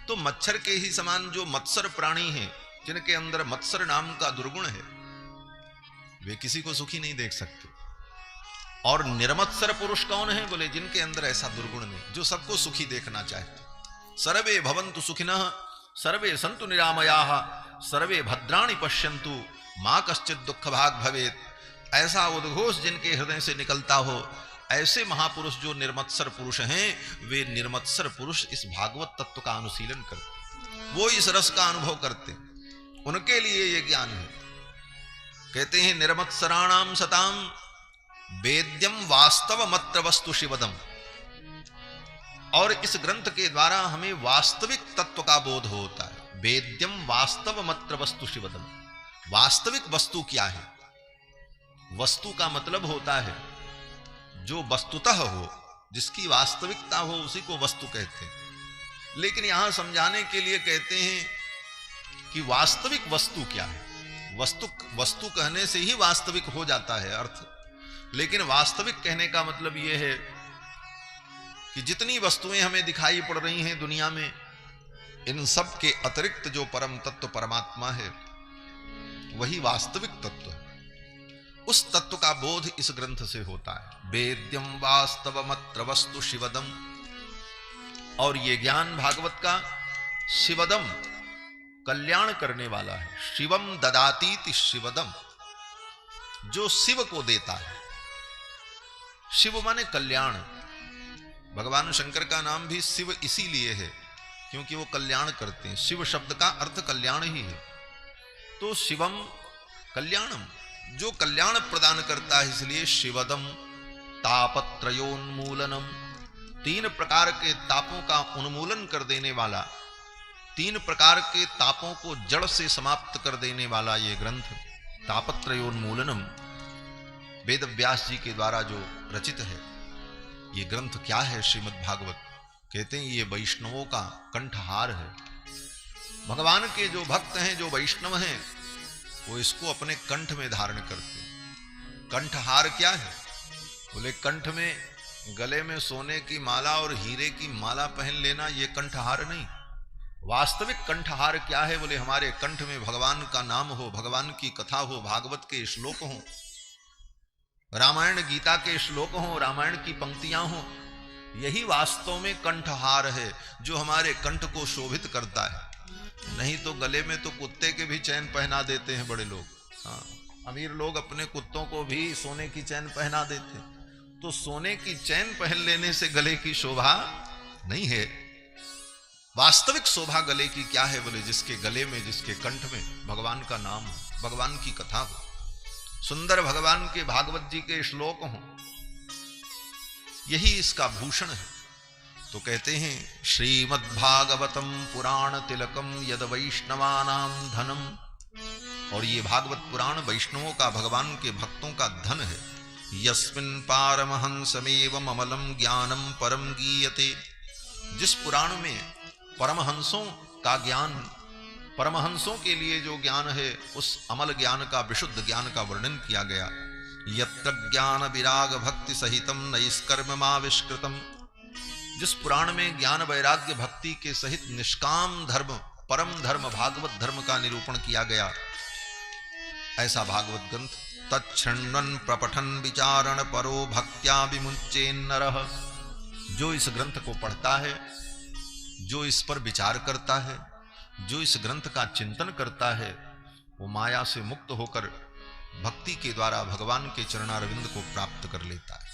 तो मच्छर के ही समान जो मत्सर प्राणी हैं, जिनके अंदर मत्सर नाम का दुर्गुण है, वे किसी को सुखी नहीं देख सकते। और निर्मत्सर पुरुष कौन है? बोले जिनके अंदर ऐसा दुर्गुण नहीं, जो सबको सुखी देखना चाहते। सर्वे भवन्तु सुखिनः सर्वे सन्तु निरामयाः सर्वे भद्राणि पश्यन्तु मां कश्चित् दुःख भाग् भवेत्। ऐसा उद्घोष जिनके हृदय से निकलता हो, ऐसे महापुरुष जो निर्मत्सर पुरुष हैं, वे निर्मत्सर पुरुष इस भागवत तत्व का अनुशीलन करते, वो इस रस का अनुभव करते, उनके लिए ये ज्ञान है। कहते हैं निर्मत्सराणाम सताम वेद्यम वास्तवमत्र वस्तु शिवदम। और इस ग्रंथ के द्वारा हमें वास्तविक तत्व का बोध होता है। वेद्यम वास्तवमत्र वस्तु शिवदम। वास्तविक वस्तु क्या है? वस्तु का मतलब होता है जो वस्तुतः हो, जिसकी वास्तविकता हो, उसी को वस्तु कहते हैं। लेकिन यहां समझाने के लिए कहते हैं कि वास्तविक वस्तु क्या है। वस्तु कहने से ही वास्तविक हो जाता है अर्थ। लेकिन वास्तविक कहने का मतलब यह है कि जितनी वस्तुएं हमें दिखाई पड़ रही हैं दुनिया में, इन सब के अतिरिक्त जो परम तत्व परमात्मा है, वही वास्तविक तत्व है। उस तत्व का बोध इस ग्रंथ से होता है। वेद्यम वास्तवमत्र वस्तु शिवदम। और ये ज्ञान भागवत का शिवदम, कल्याण करने वाला है। शिवम ददातीति शिवदम, जो शिव को देता है। शिव माने कल्याण। भगवान शंकर का नाम भी शिव इसीलिए है क्योंकि वो कल्याण करते हैं। शिव शब्द का अर्थ कल्याण ही है। तो शिवम कल्याणम, जो कल्याण प्रदान करता है, इसलिए शिवदम। तापत्रयोन्मूलनम, 3 प्रकार के तापों का उन्मूलन कर देने वाला 3 प्रकार के तापों को जड़ से समाप्त कर देने वाला ये ग्रंथ तापत्रयोन्मूलनम वेद व्यास जी के द्वारा जो रचित है, ये ग्रंथ क्या है? श्रीमद् भागवत कहते हैं ये वैष्णवों का कंठहार है। भगवान के जो भक्त हैं, जो वैष्णव हैं, वो इसको अपने कंठ में धारण करते हैं। कंठहार क्या है? बोले कंठ में, गले में सोने की माला और हीरे की माला पहन लेना ये कंठहार नहीं। वास्तविक कंठहार क्या है? बोले हमारे कंठ में भगवान का नाम हो, भगवान की कथा हो, भागवत के श्लोक हो, रामायण गीता के श्लोक हो, रामायण की पंक्तियां हो। यही वास्तव में कंठहार है जो हमारे कंठ को शोभित करता है। नहीं तो गले में तो कुत्ते के भी चैन पहना देते हैं बड़े लोग। हाँ, अमीर लोग अपने कुत्तों को भी सोने की चैन पहना देते हैं। तो सोने की चैन पहन लेने से गले की शोभा नहीं है। वास्तविक शोभा गले की क्या है? बोले जिसके गले में, जिसके कंठ में भगवान का नाम हो, भगवान की कथा हो, सुंदर भगवान के भागवत जी के श्लोक हो, यही इसका भूषण है। तो कहते हैं श्रीमद्भागवतम पुराण तिलकम यद वैष्णवानाम धनम। और ये भागवत पुराण वैष्णवों का, भगवान के भक्तों का धन है। यस्मिन् पारमहंसमेवम् अमलम ज्ञानम परम गीयते। जिस पुराण में परमहंसों का ज्ञान, परमहंसों के लिए जो ज्ञान है, उस अमल ज्ञान का, विशुद्ध ज्ञान का वर्णन किया गया। यत्र ज्ञान विराग भक्ति सहितम नैष्कर्म्यमाविष्कृतम। जिस पुराण में ज्ञान वैराग्य भक्ति के सहित निष्काम धर्म, परम धर्म, भागवत धर्म का निरूपण किया गया, ऐसा भागवत ग्रंथ तच्छृण्वन् प्रपठन् विचारण परो भक्त्या विमुच्येन्नरः। जो इस ग्रंथ को पढ़ता है, जो इस पर विचार करता है, जो इस ग्रंथ का चिंतन करता है, वो माया से मुक्त होकर भक्ति के द्वारा भगवान के चरणारविंद को प्राप्त कर लेता है।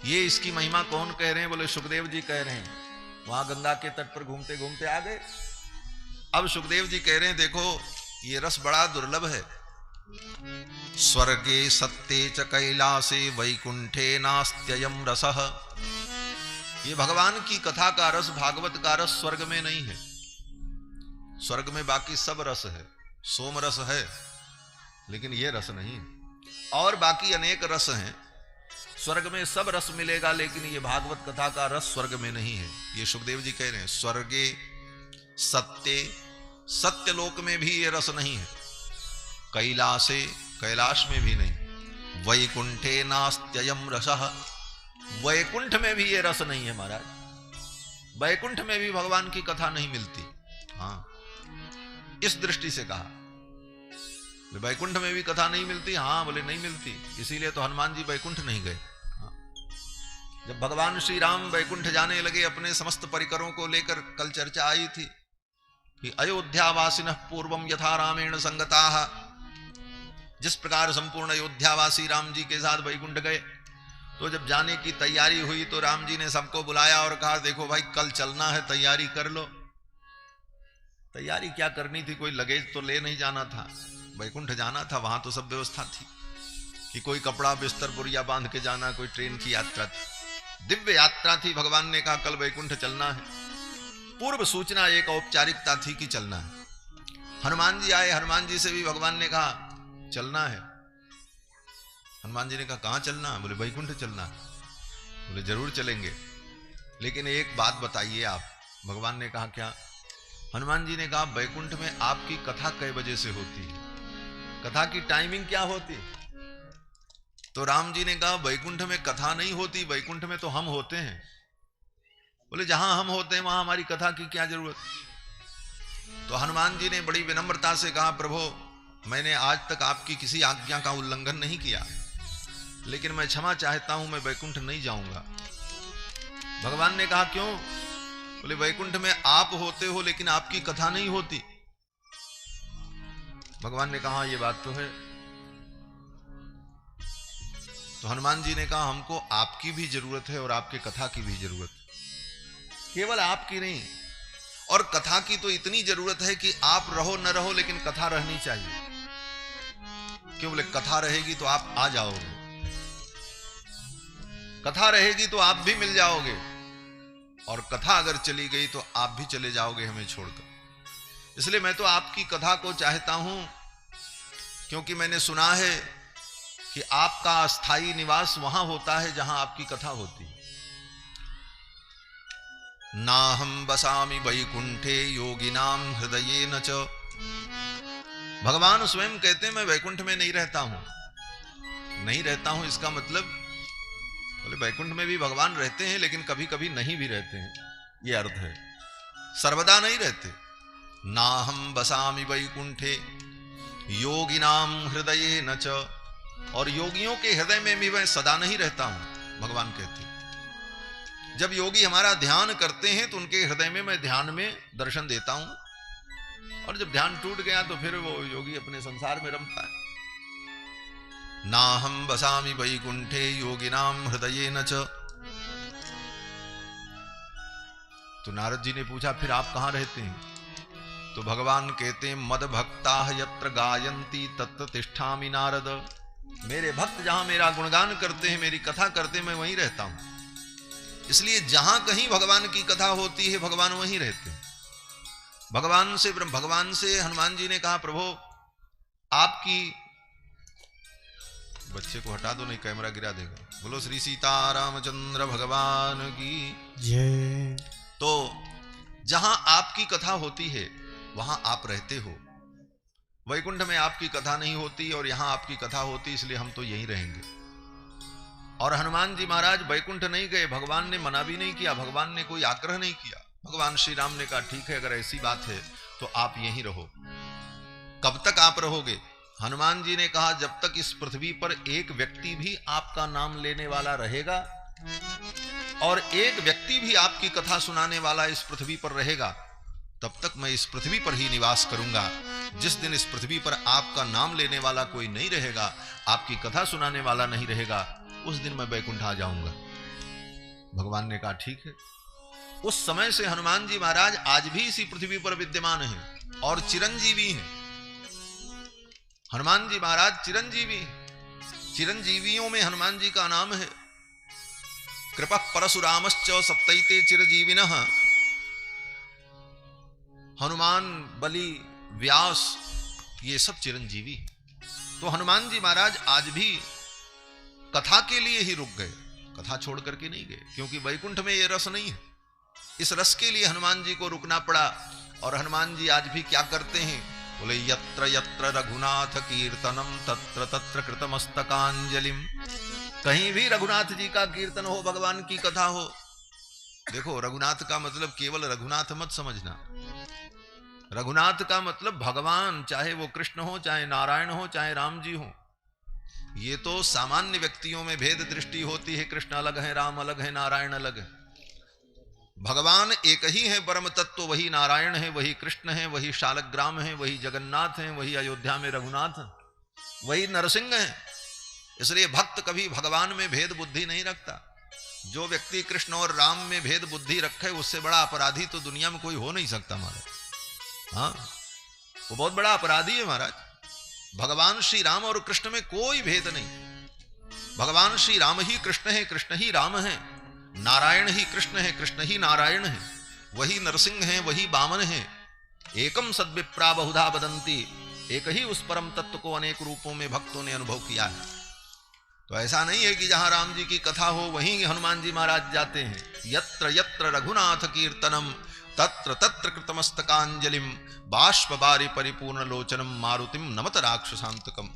ये इसकी महिमा कौन कह रहे हैं? बोले सुखदेव जी कह रहे हैं। वहां गंगा के तट पर घूमते घूमते आ गए। अब सुखदेव जी कह रहे हैं देखो ये रस बड़ा दुर्लभ है। स्वर्गे सत्ते च कैलासे वैकुंठे नास्त्ययम रसः। ये भगवान की कथा का रस, भागवत का रस स्वर्ग में नहीं है। स्वर्ग में बाकी सब रस है, सोम रस है, लेकिन ये रस नहीं। और बाकी अनेक रस हैं, स्वर्ग में सब रस मिलेगा, लेकिन ये भागवत कथा का रस स्वर्ग में नहीं है। ये सुखदेव जी कह रहे हैं स्वर्गे सत्य, सत्य लोक में भी ये रस नहीं है, कैलासे, कैलाश में भी नहीं, वैकुंठे नास्त्ययम रसः। वैकुंठ में भी ये रस नहीं है महाराज। वैकुंठ में भी भगवान की कथा नहीं मिलती। हाँ, इस दृष्टि से कहा वैकुंठ में भी कथा नहीं मिलती। हाँ बोले नहीं मिलती, इसीलिए तो हनुमान जी वैकुंठ नहीं गए। हाँ। जब भगवान श्री राम वैकुंठ जाने लगे अपने समस्त परिकरों को लेकर, कल चर्चा आई थी कि अयोध्यावासिनः पूर्वम यथा रामेण संगताः। जिस प्रकार संपूर्ण अयोध्यावासी राम जी के साथ वैकुंठ गए, तो जब जाने की तैयारी हुई तो राम जी ने सबको बुलाया और कहा देखो भाई कल चलना है, तैयारी कर लो। तैयारी क्या करनी थी, कोई लगेज तो ले नहीं जाना था, वैकुंठ जाना था। वहां तो सब व्यवस्था थी कि कोई कपड़ा बिस्तर पुरिया बांध के जाना, कोई ट्रेन की यात्रा थी, दिव्य यात्रा थी। भगवान ने कहा कल वैकुंठ चलना है। पूर्व सूचना, एक औपचारिकता थी कि चलना है। हनुमान जी आए, हनुमान जी से भी भगवान ने कहा चलना है। हनुमान जी ने कहा कहां चलना है? बोले वैकुंठ चलना है। बोले जरूर चलेंगे, लेकिन एक बात बताइए आप। भगवान ने कहा क्या? हनुमान जी ने कहा वैकुंठ में आपकी कथा कई बजे से होती है, कथा की टाइमिंग क्या होती? तो राम जी ने कहा वैकुंठ में कथा नहीं होती, वैकुंठ में तो हम होते हैं। बोले जहां हम होते हैं वहां हमारी कथा की क्या जरूरत? तो हनुमान जी ने बड़ी विनम्रता से कहा प्रभु मैंने आज तक आपकी किसी आज्ञा का उल्लंघन नहीं किया, लेकिन मैं क्षमा चाहता हूं, मैं वैकुंठ नहीं जाऊंगा। भगवान ने कहा क्यों? बोले वैकुंठ में आप होते हो लेकिन आपकी कथा नहीं होती। भगवान ने कहा ये बात तो है। तो हनुमान जी ने कहा हमको आपकी भी जरूरत है और आपके कथा की भी जरूरत, केवल आपकी नहीं। और कथा की तो इतनी जरूरत है कि आप रहो न रहो लेकिन कथा रहनी चाहिए। क्यों? बोले कथा रहेगी तो आप आ जाओगे, कथा रहेगी तो आप भी मिल जाओगे। और कथा अगर चली गई तो आप भी चले जाओगे हमें छोड़कर। इसलिए मैं तो आपकी कथा को चाहता हूं, क्योंकि मैंने सुना है कि आपका अस्थाई निवास वहां होता है जहां आपकी कथा होती है। नाहं बसामि वैकुंठे योगिनाम हृदयेन च। भगवान स्वयं कहते हैं मैं वैकुंठ में नहीं रहता हूं। नहीं रहता हूं इसका मतलब, बोले वैकुंठ में भी भगवान रहते हैं लेकिन कभी कभी नहीं भी रहते हैं, ये अर्थ है, सर्वदा नहीं रहते। नाहं बसामि वैकुंठे योगिनाम हृदयेन च। और योगियों के हृदय में भी मैं सदा नहीं रहता हूं, भगवान कहते हैं। जब योगी हमारा ध्यान करते हैं तो उनके हृदय में मैं ध्यान में दर्शन देता हूं, और जब ध्यान टूट गया तो फिर वो योगी अपने संसार में रमता है। नाहं बसामि वैकुंठे योगिनाम हृदयेन च। तो नारद जी ने पूछा फिर आप कहां रहते हैं? तो भगवान कहते हैं मद भक्ता यत्र गायन्ति तत्र तिष्ठामि नारद। मेरे भक्त जहां मेरा गुणगान करते हैं, मेरी कथा करते हैं, मैं वहीं रहता हूं। इसलिए जहां कहीं भगवान की कथा होती है भगवान वहीं रहते हैं। भगवान से हनुमान जी ने कहा प्रभु आपकी, बच्चे को हटा दो नहीं कैमरा गिरा देगा। बोलो श्री सीतारामचंद्र भगवान की जय। तो जहां आपकी कथा होती है वहां आप रहते हो। वैकुंठ में आपकी कथा नहीं होती और यहां आपकी कथा होती, इसलिए हम तो यहीं रहेंगे। और हनुमान जी महाराज वैकुंठ नहीं गए, भगवान ने मना भी नहीं किया, भगवान ने कोई आग्रह नहीं किया। भगवान श्री राम ने कहा ठीक है अगर ऐसी बात है तो आप यहीं रहो। कब तक आप रहोगे? हनुमान जी ने कहा जब तक इस पृथ्वी पर एक व्यक्ति भी आपका नाम लेने वाला रहेगा और एक व्यक्ति भी आपकी कथा सुनाने वाला इस पृथ्वी पर रहेगा, तब तक मैं इस पृथ्वी पर ही निवास करूंगा। जिस दिन इस पृथ्वी पर आपका नाम लेने वाला कोई नहीं रहेगा, आपकी कथा सुनाने वाला नहीं रहेगा, उस दिन मैं वैकुंठ आ जाऊंगा। भगवान ने कहा ठीक है। उस समय से हनुमान जी महाराज आज भी इसी पृथ्वी पर विद्यमान हैं और चिरंजीवी हैं। हनुमान जी महाराज चिरंजीवी, चिरंजीवियों में हनुमान जी का नाम है। कृपा परशुरामश्च सप्तैते चिरजीविनः। हनुमान, बलि, व्यास, ये सब चिरंजीवी। तो हनुमान जी महाराज आज भी कथा के लिए ही रुक गए, कथा छोड़ करके नहीं गए, क्योंकि वैकुंठ में ये रस नहीं है। इस रस के लिए हनुमान जी को रुकना पड़ा। और हनुमान जी आज भी क्या करते हैं? बोले यत्र यत्र रघुनाथ कीर्तनम तत्र तत्र कृतमस्तकांजलिम। कहीं भी रघुनाथ जी का कीर्तन हो, भगवान की कथा हो। देखो रघुनाथ का मतलब केवल रघुनाथ मत समझना। रघुनाथ का मतलब भगवान, चाहे वो कृष्ण हो, चाहे नारायण हो, चाहे राम जी हो। ये तो सामान्य व्यक्तियों में भेद दृष्टि होती है, कृष्ण अलग है, राम अलग है, नारायण अलग है। भगवान एक ही है, परम तत्व वही नारायण है, वही कृष्ण है, वही शालग्राम है, वही जगन्नाथ है, वही अयोध्या में रघुनाथ है, वही नरसिंह है। इसलिए भक्त कभी भगवान में भेद बुद्धि नहीं रखता। जो व्यक्ति कृष्ण और राम में भेद बुद्धि रखे उससे बड़ा अपराधी तो दुनिया में कोई हो नहीं सकता महाराज। हाँ, वो बहुत बड़ा अपराधी है महाराज। भगवान श्री राम और कृष्ण में कोई भेद नहीं। भगवान श्री राम ही कृष्ण है, कृष्ण ही राम है। नारायण ही कृष्ण है, कृष्ण ही नारायण है। वही नरसिंह है, वही वामन है। एकम सद्विप्रा बहुधा वदन्ति। एक ही उस परम तत्व को अनेक रूपों में भक्तों ने अनुभव किया है। तो ऐसा नहीं है कि जहां राम जी की कथा हो वहीं हनुमान जी महाराज जाते हैं। यत्र यत्र रघुनाथ कीर्तनम तत्र तत्र कृतमस्तकांजलिम बाष्प बारी परिपूर्ण लोचनम मारुतिम नमत राक्षसांतकम।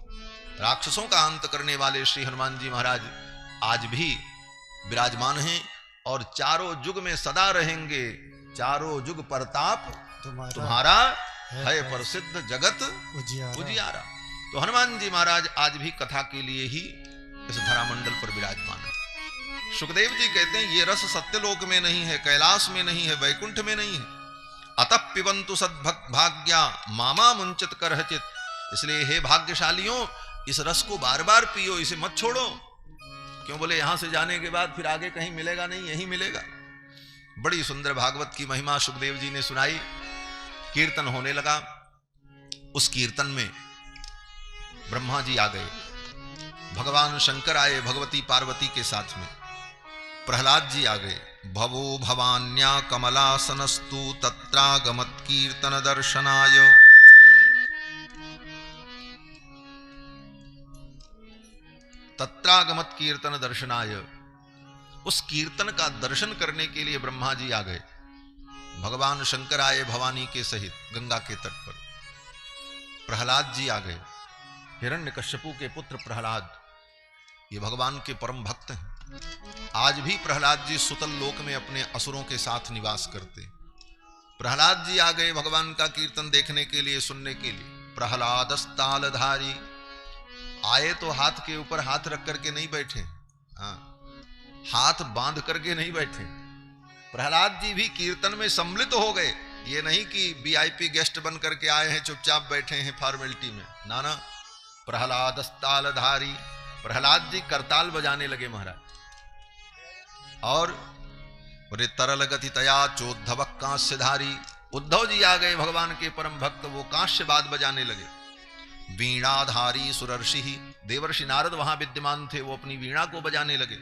राक्षसों का अंत करने वाले श्री हनुमान जी महाराज आज भी विराजमान हैं और चारों युग में सदा रहेंगे। चारों युग प्रताप तुम्हारा है प्रसिद्ध जगत उजियारा। तो हनुमान जी महाराज आज भी कथा के लिए ही इस धरामंडल पर विराजमान है। सुखदेव जी कहते हैं ये रस सत्यलोक में नहीं है, कैलाश में नहीं है, वैकुंठ में नहीं है। अतः पिबंतु सद्भक्त भाग्या मामा मुंचित करहचित। इसलिए हे भाग्यशालियों, इस रस को बार बार पियो, इसे मत छोड़ो। क्यों? बोले यहां से जाने के बाद फिर आगे कहीं मिलेगा नहीं, यहीं मिलेगा। बड़ी सुंदर भागवत की महिमा सुखदेव जी ने सुनाई। कीर्तन होने लगा। उस कीर्तन में ब्रह्मा जी आ गए, भगवान शंकर आए भगवती पार्वती के साथ में, प्रहलाद जी आ गए, भवो भवान्या कमलासनस्तु तत्रागमत्कीर्तन दर्शनाय। तत्रागमत कीर्तन दर्शनाय, उस कीर्तन का दर्शन करने के लिए ब्रह्मा जी आ गए। भगवान शंकर आए भवानी के सहित गंगा के तट पर। प्रहलाद जी आ गए, हिरण्यकश्यपु के पुत्र प्रहलाद, ये भगवान के परम भक्त हैं। आज भी प्रहलाद जी सुतल लोक में अपने असुरों के साथ निवास करते। प्रहलाद जी आ गए भगवान का कीर्तन देखने के लिए, सुनने के लिए। प्रहलादस्तालधारी, आए तो हाथ के ऊपर हाथ रख करके नहीं बैठे, हाँ, हाथ बांध करके नहीं बैठे। प्रहलाद जी भी कीर्तन में सम्मिलित हो गए। ये नहीं कि वीआईपी गेस्ट बन करके आए हैं चुपचाप बैठे हैं फॉर्मेलिटी में, ना ना। प्रहलादस्तालधारी, प्रहलाद जी करताल बजाने लगे महाराज। और बोले तरल गति तया चोद्धव कांस्यधारी, उद्धव जी आ गए भगवान के परम भक्त, वो कांस्य बाद बजाने लगे। वीणाधारी सुरर्षि, देवर्षि नारद वहां विद्यमान थे, वो अपनी वीणा को बजाने लगे।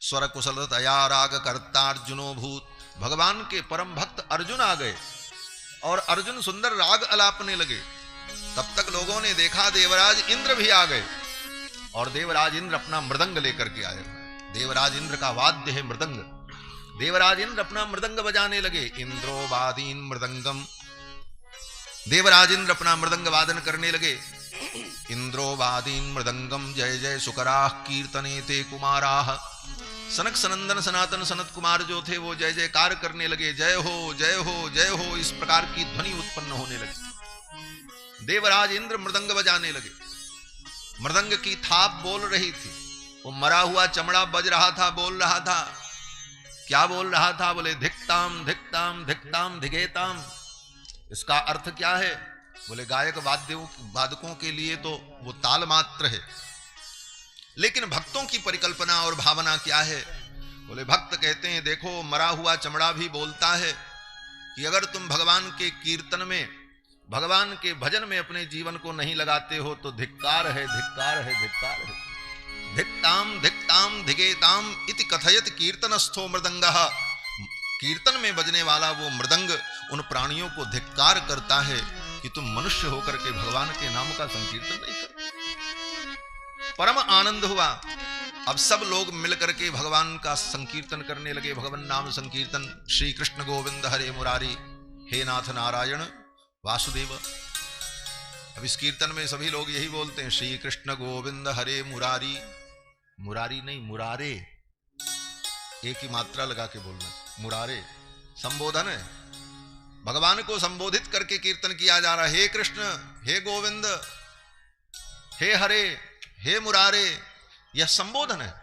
स्वर कुशल तया राग कर्तार्जुनो भूत, भगवान के परम भक्त अर्जुन आ गए और अर्जुन सुंदर राग अलापने लगे। तब तक लोगों ने देखा देवराज इंद्र भी आ गए, और देवराज इंद्र अपना मृदंग लेकर के आए। देवराज इंद्र का वाद्य है मृदंग। देवराज इंद्र अपना मृदंग बजाने लगे। इंद्रो वादीन मृदंगम, देवराज इंद्र अपना मृदंग वादन करने लगे। इंद्रो वादीन मृदंगम जय जय सुकराह कीर्तने ते कुमाराह, सनक सनंदन सनातन सनत कुमार जो थे वो जय जयकार करने लगे। जय हो जय हो जय हो, इस प्रकार की ध्वनि उत्पन्न होने लगी। देवराज इंद्र मृदंग बजाने लगे। मृदंग की थाप बोल रही थी, वो मरा हुआ चमड़ा बज रहा था, बोल रहा था। क्या बोल रहा था? बोले धिक्ताम धिक्ताम धिक्ताम धिगेताम। इसका अर्थ क्या है? बोले गायक वादकों के लिए तो वो ताल मात्र है, लेकिन भक्तों की परिकल्पना और भावना क्या है? बोले भक्त कहते हैं देखो मरा हुआ चमड़ा भी बोलता है कि अगर तुम भगवान के कीर्तन में, भगवान के भजन में अपने जीवन को नहीं लगाते हो तो धिक्कार है, धिक्कार है, धिक्कार है। धिक्ताम धिक्ताम धिगेताम इति कथयत कीर्तनस्थो मृदंगः, कीर्तन में बजने वाला वो मृदंग उन प्राणियों को धिक्कार करता है कि तुम मनुष्य होकर के भगवान के नाम का संकीर्तन नहीं करते। परम आनंद हुआ। अब सब लोग मिलकर के भगवान का संकीर्तन करने लगे। भगवान नाम संकीर्तन। श्री कृष्ण गोविंद हरे मुरारी, हे नाथ नारायण वासुदेव। अब इस कीर्तन में सभी लोग यही बोलते हैं, श्री कृष्ण गोविंद हरे मुरारी। मुरारी नहीं, मुरारे, एक ही मात्रा लगा के बोलना। मुरारे संबोधन है, भगवान को संबोधित करके कीर्तन किया जा रहा है। हे कृष्ण, हे गोविंद, हे हरे, हे मुरारे, यह संबोधन है।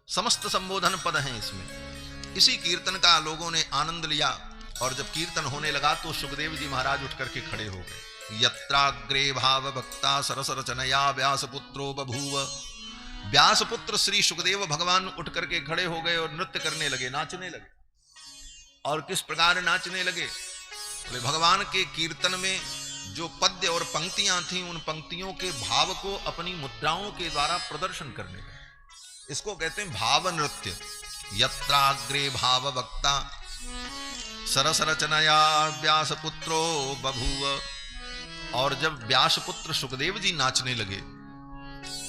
समस्त संबोधन पद हैं इसमें। इसी कीर्तन का लोगों ने आनंद लिया, और जब कीर्तन होने लगा तो सुखदेव जी महाराज उठ करके खड़े हो गए। यत्राग्रे भाव भक्ता सरस रचनया व्यासपुत्रो बभूव। व्यासपुत्र श्री सुखदेव भगवान उठ करके खड़े हो गए और नृत्य करने लगे, नाचने लगे। और किस प्रकार नाचने लगे? बोले भगवान के कीर्तन में जो पद्य और पंक्तियां थीं, उन पंक्तियों के भाव को अपनी मुद्राओं के द्वारा प्रदर्शन करने लगे। इसको कहते हैं भाव नृत्य। यत्राग्रे भाव वक्ता सरस रचनया व्यासपुत्रो बभूव। और जब व्यासपुत्र सुखदेव जी नाचने लगे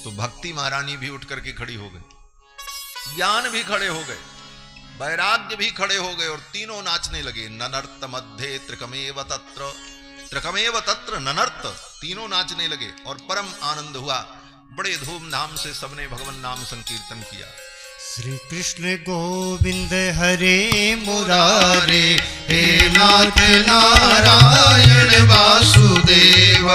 तो भक्ति महारानी भी उठ करके खड़ी हो गई, ज्ञान भी खड़े हो गए, वैराग्य भी खड़े हो गए, और तीनों नाचने लगे। ननर्त मध्ये त्रिकमेव तत्र, त्रिकमेव तत्र ननर्त, तीनों नाचने लगे और परम आनंद हुआ। बड़े धूमधाम से सबने भगवान नाम संकीर्तन किया। श्री कृष्ण गोविंद हरे मुरारे, हे नाथ नारायण वासुदेव।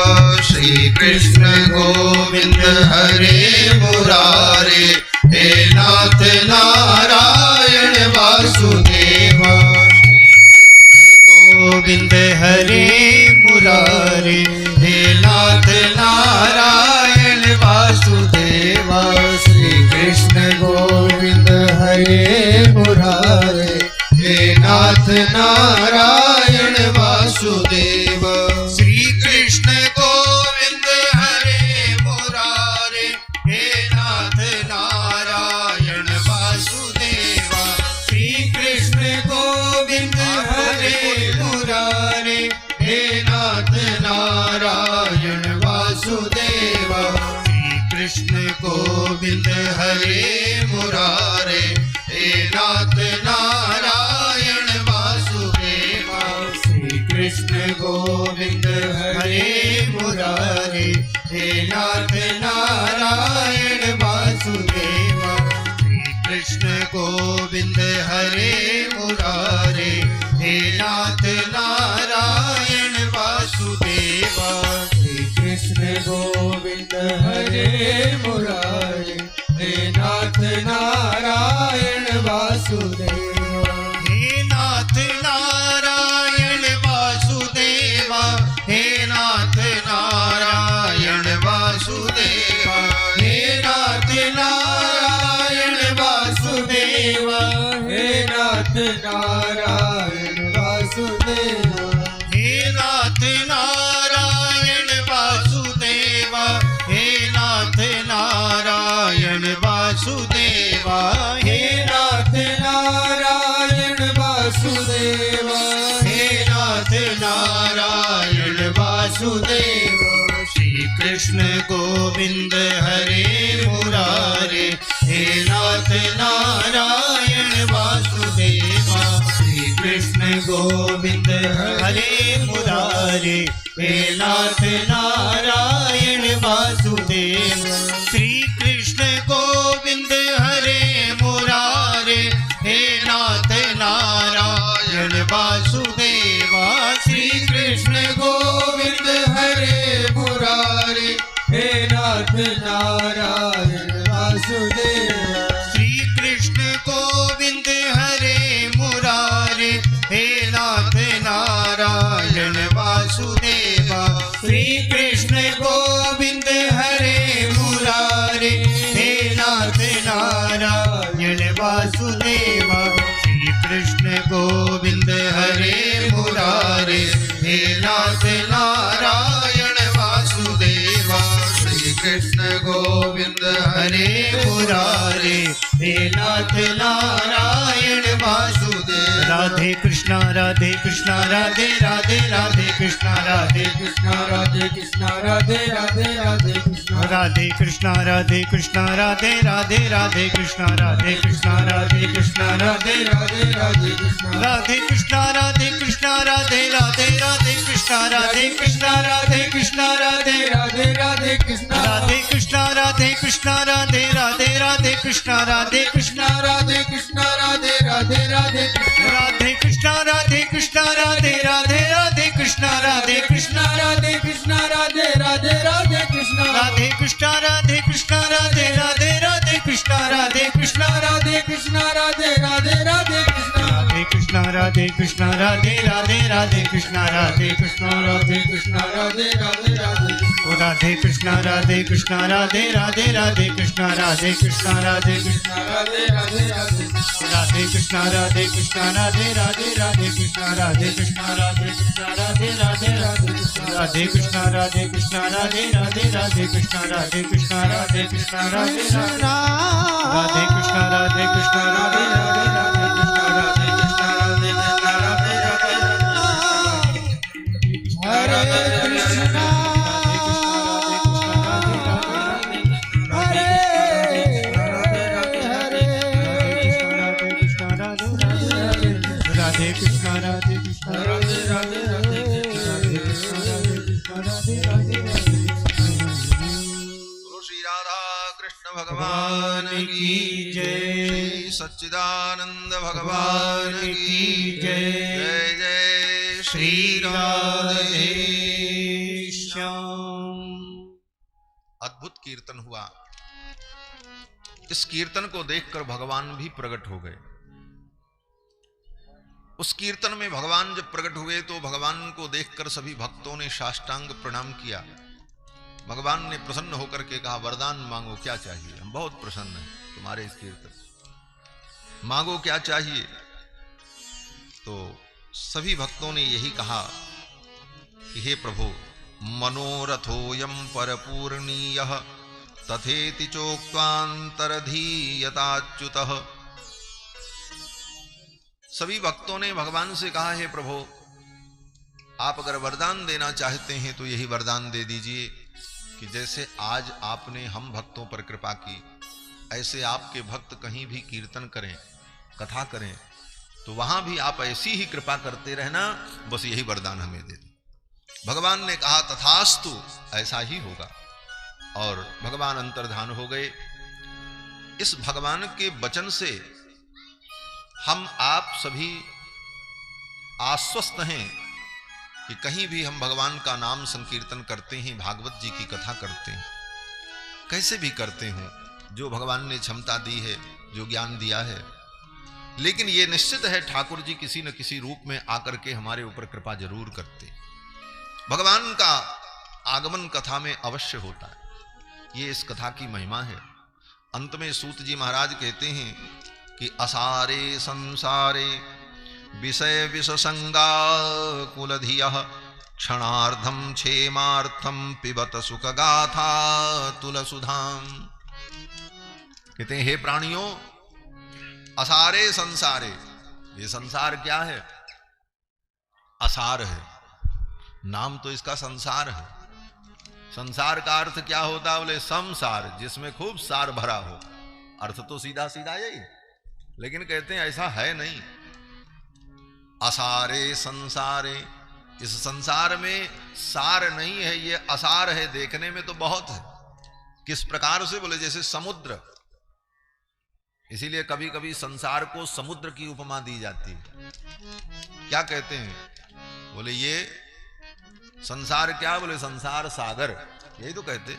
श्री कृष्ण गोविंद हरे मुरारे, हे नाथ नारायण वासुदेव। गोविंद हरे मुरारे, हे नाथ नारायण वासुदेव। श्री कृष्ण गोविंद हरे मुरारे, हे नाथ नारायण वासुदेव। श्री कृष्ण गोविंद हरे मुरारे, हे नाथ नारायण वासुदेव। श्री कृष्ण वासुदेव श्री कृष्ण गोविंद हरे मुरारे हे नाथ नारायण वासुदेव श्री कृष्ण गोविंद हरे मुरारे हे नाथ नारायण वासुदेव श्री कृष्ण गोविंद हरे मुरारे हे नाथ नारायण वासुदेव श्री कृष्ण गोविंद हरे मुरारे हे नाथ नारायण वासुदेव हे नाथ नारायण वासुदेव हे नाथ नारायण वासुदेव हे नाथ नारायण वासुदेव हे नाथ नारायण वासुदेव हे नाथ नारायण वासुदेव हे नाथ नारायण वासुदेव हे नाथ नारायण वासुदेव हे नाथ नारायण वासुदेव श्री कृष्ण गोविंद हरे मुरारे हे नाथ नारायण वासुदेव श्री कृष्ण गोविंद हरे मुरारे हे नाथ नारायण वासुदेव श्री कृष्ण गोविंद हरे मुरारे हे नाथ नारायण वासुदेव श्री कृष्ण गोविंद हरे मुरारे हे नाथ नारायण वासुदेव श्री कृष्ण गोविंद हरे मुरारे हे नाथ नारायण वासुदेव श्री कृष्ण गोविंद हरे मुरारे हे नाथ नारायण वासुदेव श्री कृष्ण गोविंद हरे मुरारे हे नाथ नारायण वासुदेव श्री कृष्ण गोविंद हरे मुरारे हे नाथ नारायण वासुदेव राधे कृष्णा राधे कृष्णा राधे राधे राधे कृष्णा राधे कृष्णा राधे कृष्णा राधे राधे राधे कृष्णा राधे कृष्णा राधे कृष्णा राधे राधे राधे कृष्णा राधे कृष्णा राधे कृष्णा राधे राधे राधे कृष्णा राधे कृष्णा राधे कृष्णा राधे राधे राधे कृष्णा राधे कृष्णा राधे कृष्णा राधे राधे राधे कृष्णा राधे कृष्णा राधे कृष्णा राधे राधे राधे कृष्णा राधे कृष्णा राधे कृष्णा राधे राधे राधे राधे कृष्णा राधे कृष्णा राधे राधे राधे कृष्णा राधे कृष्णा राधे कृष्णा राधे राधे राधे कृष्णा राधे कृष्णा राधे कृष्णा राधे राधे राधे कृष्णा राधे कृष्णा राधे कृष्णा राधे राधे राधे कृष्णा राधे कृष्णा राधे कृष्णा राधे राधे राधे कृष्णा राधे कृष्णा राधे कृष्णा राधे राधे राधे ओ राधे कृष्णा राधे कृष्णा राधे राधे राधे कृष्णा राधे कृष्णा राधे कृष्णा राधे राधे राधे राधे कृष्णा राधे कृष्णा राधे राधे राधे कृष्णा राधे कृष्णा राधे कृष्णा राधे राधे राधे राधे कृष्णा राधे कृष्णा राधे राधे राधे कृष्णा राधे कृष्णा राधे कृष्णा राधे राधे कृष्णा राधे कृष्णा राधे राधे राधे कृष्णा राधे कृष्णा राधे कृष्णा राधे राधे हरे कृष्णा राधे कृष्णा राधे कृष्णा राधे राधे राधे राधे कृष्णा राधे कृष्णा राधे राधे राधे बोलो श्री राधा कृष्ण भगवान की जय श्री सच्चिदानंद भगवान की जय जय जय श्री राधे श्याम। अद्भुत कीर्तन हुआ। इस कीर्तन को देखकर भगवान भी प्रकट हो गए। उस कीर्तन में भगवान जब प्रकट हुए तो भगवान को देखकर सभी भक्तों ने साष्टांग प्रणाम किया। भगवान ने प्रसन्न होकर के कहा, वरदान मांगो, क्या चाहिए? हम बहुत प्रसन्न हैं तुम्हारे इस कीर्तन, मांगो क्या चाहिए? तो सभी भक्तों ने यही कहा कि हे प्रभु, मनोरथोयम परपूर्णीयः तथेति चोक्त्वान्तरधीयताच्युतः। सभी भक्तों ने भगवान से कहा, हे प्रभु, आप अगर वरदान देना चाहते हैं तो यही वरदान दे दीजिए कि जैसे आज आपने हम भक्तों पर कृपा की, ऐसे आपके भक्त कहीं भी कीर्तन करें, कथा करें, तो वहां भी आप ऐसी ही कृपा करते रहना, बस यही वरदान हमें दे दो। भगवान ने कहा तथास्तु, ऐसा ही होगा। और भगवान अंतर्धान हो गए। इस भगवान के वचन से हम आप सभी आश्वस्त हैं कि कहीं भी हम भगवान का नाम संकीर्तन करते हैं, भागवत जी की कथा करते हैं, कैसे भी करते हों, जो भगवान ने क्षमता दी है, जो ज्ञान दिया है, लेकिन यह निश्चित है ठाकुर जी किसी न किसी रूप में आकर के हमारे ऊपर कृपा जरूर करते। भगवान का आगमन कथा में अवश्य होता है, ये इस कथा की महिमा है। अंत में सूत जी महाराज कहते हैं कि असारे संसारे विषय विषसंगा कुलधियः क्षणार्धम क्षेमार्थम पिबत सुख गाथा तुलसुधाम। कहते हैं हे प्राणियों, असारे संसारे, ये संसार क्या है? असार है, नाम तो इसका संसार है। संसार का अर्थ क्या होता है? बोले संसार, जिसमें खूब सार भरा हो। अर्थ तो सीधा सीधा यही, लेकिन कहते हैं ऐसा है नहीं। असारे संसारे, इस संसार में सार नहीं है, ये असार है, देखने में तो बहुत है। किस प्रकार से? बोले जैसे समुद्र, इसीलिए कभी कभी संसार को समुद्र की उपमा दी जाती है। क्या कहते हैं? बोले ये संसार क्या? बोले संसार सागर, यही तो कहते।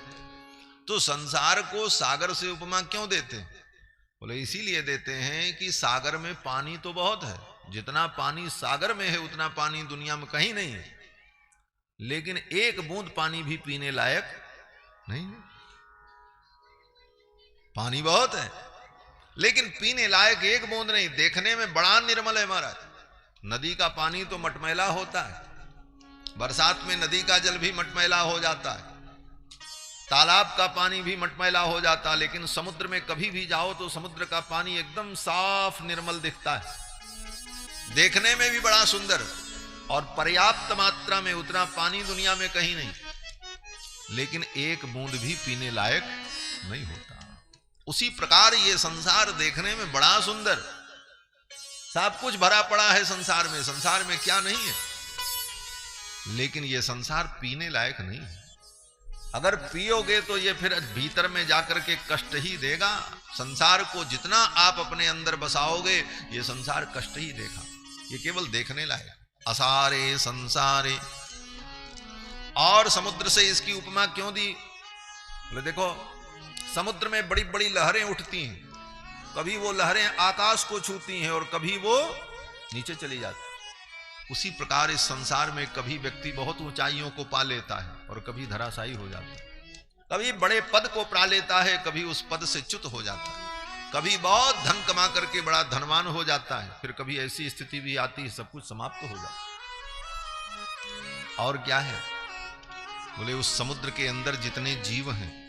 तो संसार को सागर से उपमा क्यों देते? बोले इसीलिए देते हैं कि सागर में पानी तो बहुत है, जितना पानी सागर में है उतना पानी दुनिया में कहीं नहीं है, लेकिन एक बूंद पानी भी पीने लायक नहीं है। पानी बहुत है लेकिन पीने लायक एक बूंद नहीं। देखने में बड़ा निर्मल है महाराज। नदी का पानी तो मटमैला होता है, बरसात में नदी का जल भी मटमैला हो जाता है, तालाब का पानी भी मटमैला हो जाता है, लेकिन समुद्र में कभी भी जाओ तो समुद्र का पानी एकदम साफ निर्मल दिखता है, देखने में भी बड़ा सुंदर, और पर्याप्त मात्रा में उतना पानी दुनिया में कहीं नहीं, लेकिन एक बूंद भी पीने लायक नहीं होता। उसी प्रकार ये संसार देखने में बड़ा सुंदर, सब कुछ भरा पड़ा है संसार में क्या नहीं है, लेकिन ये संसार पीने लायक नहीं है। अगर पियोगे तो ये फिर भीतर में जाकर के कष्ट ही देगा। संसार को जितना आप अपने अंदर बसाओगे ये संसार कष्ट ही देगा, ये केवल देखने लायक। असारे संसारे, और समुद्र से इसकी उपमा क्यों दी? बोले देखो समुद्र में बड़ी बड़ी लहरें उठती हैं, कभी वो लहरें आकाश को छूती हैं और कभी वो नीचे चली जाती। उसी प्रकार इस संसार में कभी व्यक्ति बहुत ऊंचाइयों को पा लेता है और कभी धराशायी हो जाता है, कभी बड़े पद को पा लेता है, कभी उस पद से च्युत हो जाता है, कभी बहुत धन कमा करके बड़ा धनवान हो जाता है, फिर कभी ऐसी स्थिति भी आती है सब कुछ समाप्त हो जाता है। और क्या है? बोले उस समुद्र के अंदर जितने जीव हैं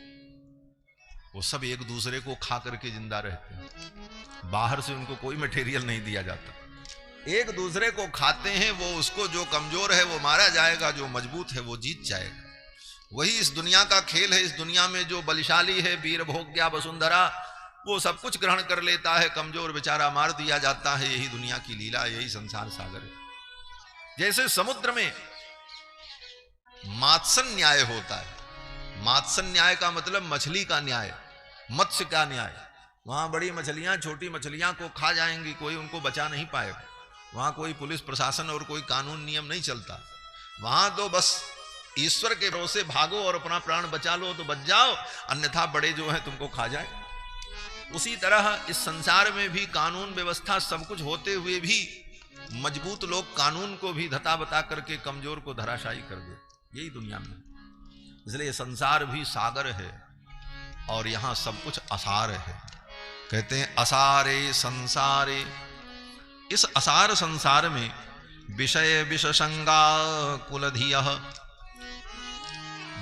वो सब एक दूसरे को खा करके जिंदा रहते हैं, बाहर से उनको कोई मटेरियल नहीं दिया जाता, एक दूसरे को खाते हैं। वो उसको जो कमजोर है वो मारा जाएगा, जो मजबूत है वो जीत जाएगा। वही इस दुनिया का खेल है। इस दुनिया में जो बलिशाली है, वीर भोग्या वसुंधरा, वो सब कुछ ग्रहण कर लेता है, कमजोर बेचारा मार दिया जाता है। यही दुनिया की लीला, यही संसार सागर है। जैसे समुद्र में मात्स्य न्याय होता है, मात्स्य न्याय का मतलब मछली का न्याय, मत्स्य का न्याय। वहां बड़ी मछलियां छोटी मछलियां को खा जाएंगी, कोई उनको बचा नहीं पाएगा। वहां कोई पुलिस प्रशासन और कोई कानून नियम नहीं चलता। वहां तो बस ईश्वर के भरोसे भागो और अपना प्राण बचा लो तो बच जाओ, अन्यथा बड़े जो है तुमको खा जाए। उसी तरह इस संसार में भी कानून व्यवस्था सब कुछ होते हुए भी मजबूत लोग कानून को भी धता बता करके कमजोर को धराशायी कर दे, यही दुनिया में। इसलिए संसार भी सागर है और यहां सब कुछ असार है। कहते हैं असारे संसारे, इस असार संसार में विषय विषसंगा कुलधियः,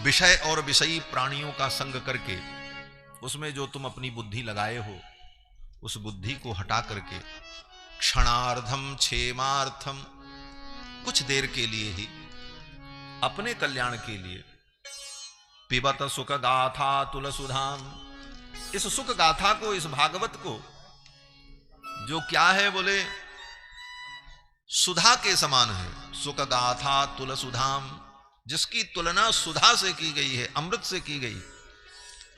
विषय और विषयी प्राणियों का संग करके उसमें जो तुम अपनी बुद्धि लगाए हो उस बुद्धि को हटा करके क्षणार्धम क्षेमार्थम, कुछ देर के लिए ही अपने कल्याण के लिए पिबत सुख गाथा तुलसुधाम। इस सुख गाथा को, इस भागवत को, जो क्या है बोले सुधा के समान है, सुख गाथा तुलसुधाम, जिसकी तुलना सुधा से की गई है, अमृत से की गई,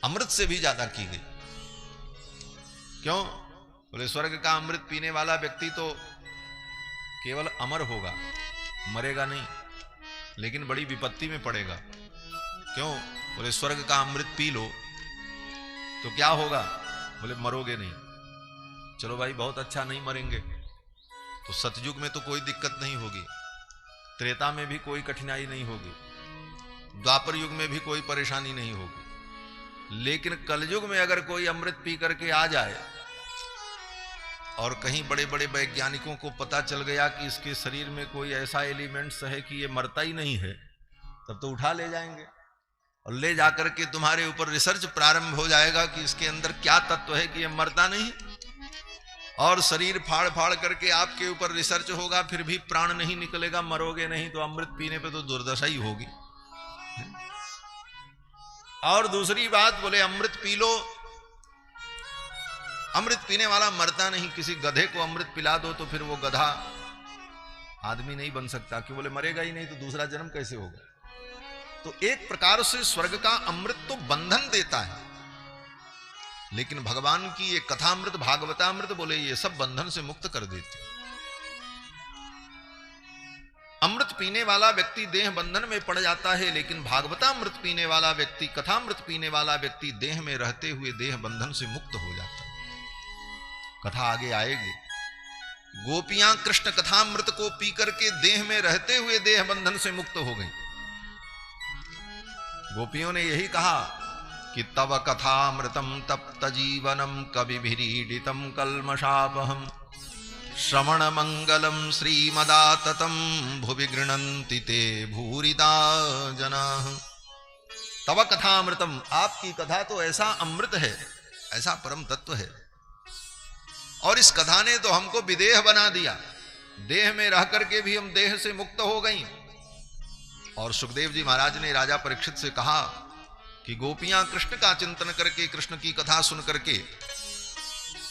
अमृत से भी ज्यादा की गई। क्यों बोले स्वर्ग का अमृत पीने वाला व्यक्ति तो केवल अमर होगा, मरेगा नहीं, लेकिन बड़ी विपत्ति में पड़ेगा। क्यों बोले स्वर्ग का अमृत पी लो तो क्या होगा, बोले मरोगे नहीं। चलो भाई बहुत अच्छा, नहीं मरेंगे तो सतयुग में तो कोई दिक्कत नहीं होगी, त्रेता में भी कोई कठिनाई नहीं होगी, द्वापर युग में भी कोई परेशानी नहीं होगी। लेकिन कलयुग में अगर कोई अमृत पी करके आ जाए और कहीं बड़े बड़े वैज्ञानिकों को पता चल गया कि इसके शरीर में कोई ऐसा एलिमेंट्स है कि ये मरता ही नहीं है, तब तो उठा ले जाएंगे और ले जाकर के तुम्हारे ऊपर रिसर्च प्रारंभ हो जाएगा कि इसके अंदर क्या तत्व है कि ये मरता नहीं, और शरीर फाड़ फाड़ करके आपके ऊपर रिसर्च होगा, फिर भी प्राण नहीं निकलेगा, मरोगे नहीं, तो अमृत पीने पे तो दुर्दशा ही होगी। और दूसरी बात बोले अमृत पी लो, अमृत पीने वाला मरता नहीं। किसी गधे को अमृत पिला दो तो फिर वो गधा आदमी नहीं बन सकता, कि बोले मरेगा ही नहीं तो दूसरा जन्म कैसे होगा। तो एक प्रकार से स्वर्ग का अमृत तो बंधन देता है, लेकिन भगवान की ये कथामृत, भागवतामृत बोले ये सब बंधन से मुक्त कर देते। अमृत पीने वाला व्यक्ति देह बंधन में पड़ जाता है, लेकिन भागवतामृत पीने वाला व्यक्ति, कथामृत पीने वाला व्यक्ति देह में रहते हुए देह बंधन से मुक्त हो जाता है। कथा आगे आएगी। गोपियां कृष्ण कथामृत को पी करके देह में रहते हुए देह बंधन से मुक्त हो गई। गोपियों ने यही कहा कि तव कथामृतम तप्त जीवनम कविभिरीडितम कल्मषापहम श्रवण मंगलम श्रीमदाततम भुवि गृह्णन्ति ते भूरिदा जनाः। तव कथामृतम, आपकी कथा तो ऐसा अमृत है, ऐसा परम तत्व है, और इस कथा ने तो हमको विदेह बना दिया, देह में रह करके भी हम देह से मुक्त हो गई। और सुखदेव जी महाराज ने राजा परीक्षित से कहा कि गोपियां कृष्ण का चिंतन करके, कृष्ण की कथा सुन करके,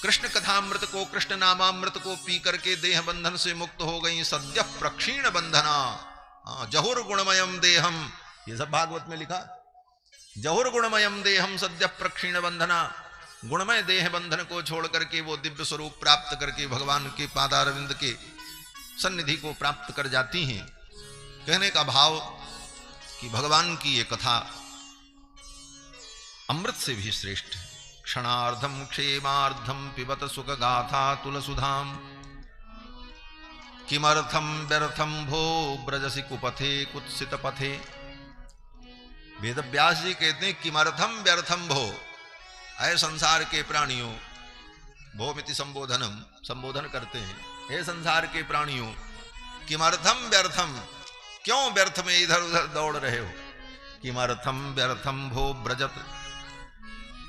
कृष्ण कथामृत को, कृष्ण नामामृत को पी करके देह बंधन से मुक्त हो गई। सद्य प्रक्षीण बंधना जहुर गुणमयम देहम, ये सब भागवत में लिखा। जहुर गुणमयम देहम सद्य प्रक्षीण बंधना, गुणमय देह बंधन को छोड़ करके वो दिव्य स्वरूप प्राप्त करके भगवान के पादारविंद के सन्निधि को प्राप्त कर जाती हैं। कहने का भाव कि भगवान की ये कथा अमृत से भी श्रेष्ठ है। क्षणार्धम क्षेमार्धम पिबत सुख गाथा तुलसुधाम, किमर्थम व्यर्थम भो ब्रजसि कुपथे कुत्सित पथे। वेदव्यास जी कहते हैं किमर्थम व्यर्थम भो, ऐ संसार के प्राणियों, भोमिति संबोधनम, संबोधन करते हैं, हे संसार के प्राणियों, किमर्थम व्यर्थम, क्यों व्यर्थ में इधर उधर दौड़ रहे हो। किमर्थम व्यर्थम भो ब्रजत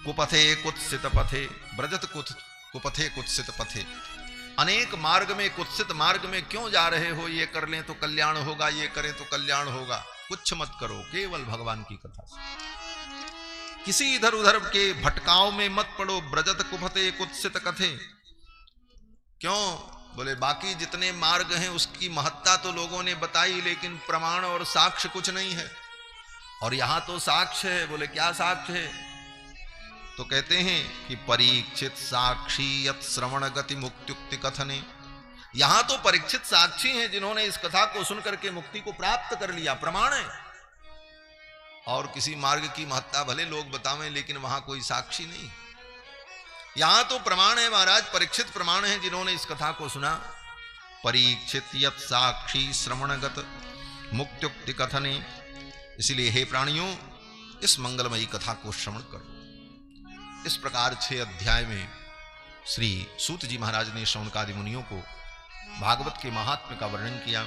कुपथे कुत्सित पथे, ब्रजत कुपथे कुत्सित पथे, अनेक मार्ग में, कुत्सित मार्ग में क्यों जा रहे हो। ये कर लें तो कल्याण होगा, ये करें तो कल्याण होगा, कुछ मत करो, केवल भगवान की कथा से। किसी इधर उधर के भटकाव में मत पड़ो। ब्रजत कुपथे कुत्सित कथे, क्यों बोले बाकी जितने मार्ग हैं उसकी महत्ता तो लोगों ने बताई, लेकिन प्रमाण और साक्ष्य कुछ नहीं है। और यहां तो साक्ष्य है। बोले क्या साक्ष्य है, तो कहते हैं कि परीक्षित साक्षी यत् श्रवण गति मुक्त्युक्ति कथने। यहां तो परीक्षित साक्षी हैं जिन्होंने इस कथा को सुनकर के मुक्ति को प्राप्त कर लिया, प्रमाण है। और किसी मार्ग की महत्ता भले लोग बतावें, लेकिन वहां कोई साक्षी नहीं। यहां तो प्रमाण है महाराज, परीक्षित प्रमाण है जिन्होंने इस कथा को सुना। परीक्षित यत् साक्षी श्रवणगत मुक्त्युक्ति कथने। इसलिए हे प्राणियों, इस मंगलमयी कथा को श्रवण करो। इस प्रकार 6 अध्याय में श्री सूत जी महाराज ने शौनकादि मुनियों को भागवत के महात्म्य का वर्णन किया।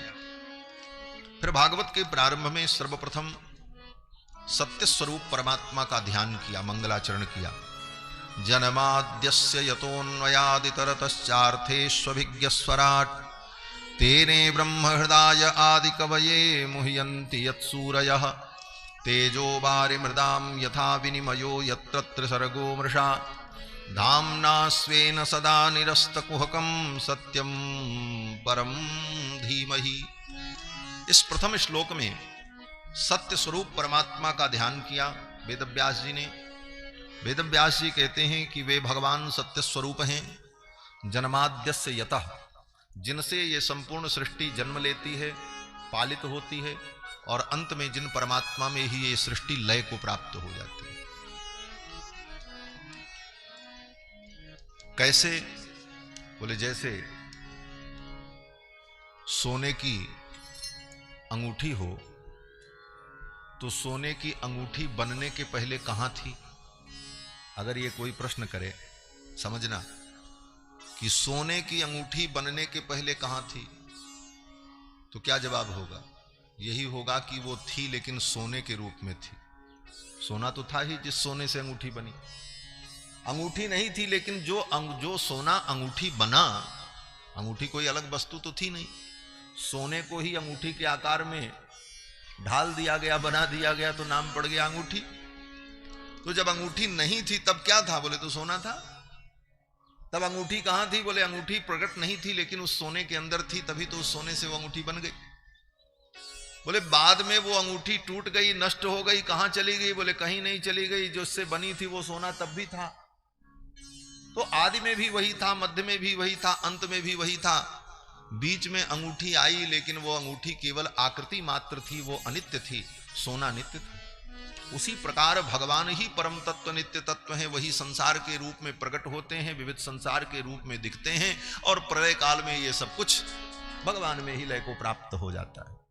फिर भागवत के प्रारंभ में सर्वप्रथम सत्य स्वरूप परमात्मा का ध्यान किया, मंगलाचरण किया। जन्माद्यस्य यतोऽन्वयादितरतश्चार्थेष्वभिज्ञस्वराट् तेने ब्रह्म हृदय आदि कवये मुह्यन्ति यत्सूरयः तेजो वारि मृदाम यथा विनिमयो यत्र त्रिसर्गो मृषा धाम्ना स्वेन सदा निरस्तकुहकं सत्यम परम धीमहि। इस प्रथम श्लोक में सत्य स्वरूप परमात्मा का ध्यान किया वेदव्यास जी ने। वेदव्यास जी कहते हैं कि वे भगवान सत्य स्वरूप हैं, जन्माद्यस्य यतः, जिनसे ये संपूर्ण सृष्टि जन्म लेती है, पालित होती है, और अंत में जिन परमात्मा में ही ये सृष्टि लय को प्राप्त हो जाती है। कैसे? बोले जैसे सोने की अंगूठी हो, तो सोने की अंगूठी बनने के पहले कहां थी? अगर ये कोई प्रश्न करे, समझना कि सोने की अंगूठी बनने के पहले कहां थी, तो क्या जवाब होगा? यही होगा कि वो थी लेकिन सोने के रूप में थी। सोना तो था ही जिस सोने से अंगूठी बनी। अंगूठी नहीं थी, लेकिन जो सोना अंगूठी बना, अंगूठी कोई अलग वस्तु तो थी नहीं, सोने को ही अंगूठी के आकार में ढाल दिया गया, बना दिया गया, तो नाम पड़ गया अंगूठी। तो जब अंगूठी नहीं थी तब क्या था? बोले तो सोना था। तब अंगूठी कहां थी? बोले अंगूठी प्रकट नहीं थी, लेकिन उस सोने के अंदर थी, तभी तो उस सोने से वो अंगूठी बन गई। बोले बाद में वो अंगूठी टूट गई, नष्ट हो गई, कहां चली गई? बोले कहीं नहीं चली गई, जो उससे बनी थी वो सोना तब भी था। तो आदि में भी वही था, मध्य में भी वही था, अंत में भी वही था। बीच में अंगूठी आई, लेकिन वो अंगूठी केवल आकृति मात्र थी, वो अनित्य थी, सोना नित्य था। उसी प्रकार भगवान ही परम तत्व, नित्य तत्व हैं। वही संसार के रूप में प्रकट होते हैं, विविध संसार के रूप में दिखते हैं, और प्रलय काल में ये सब कुछ भगवान में ही लय को प्राप्त हो जाता है।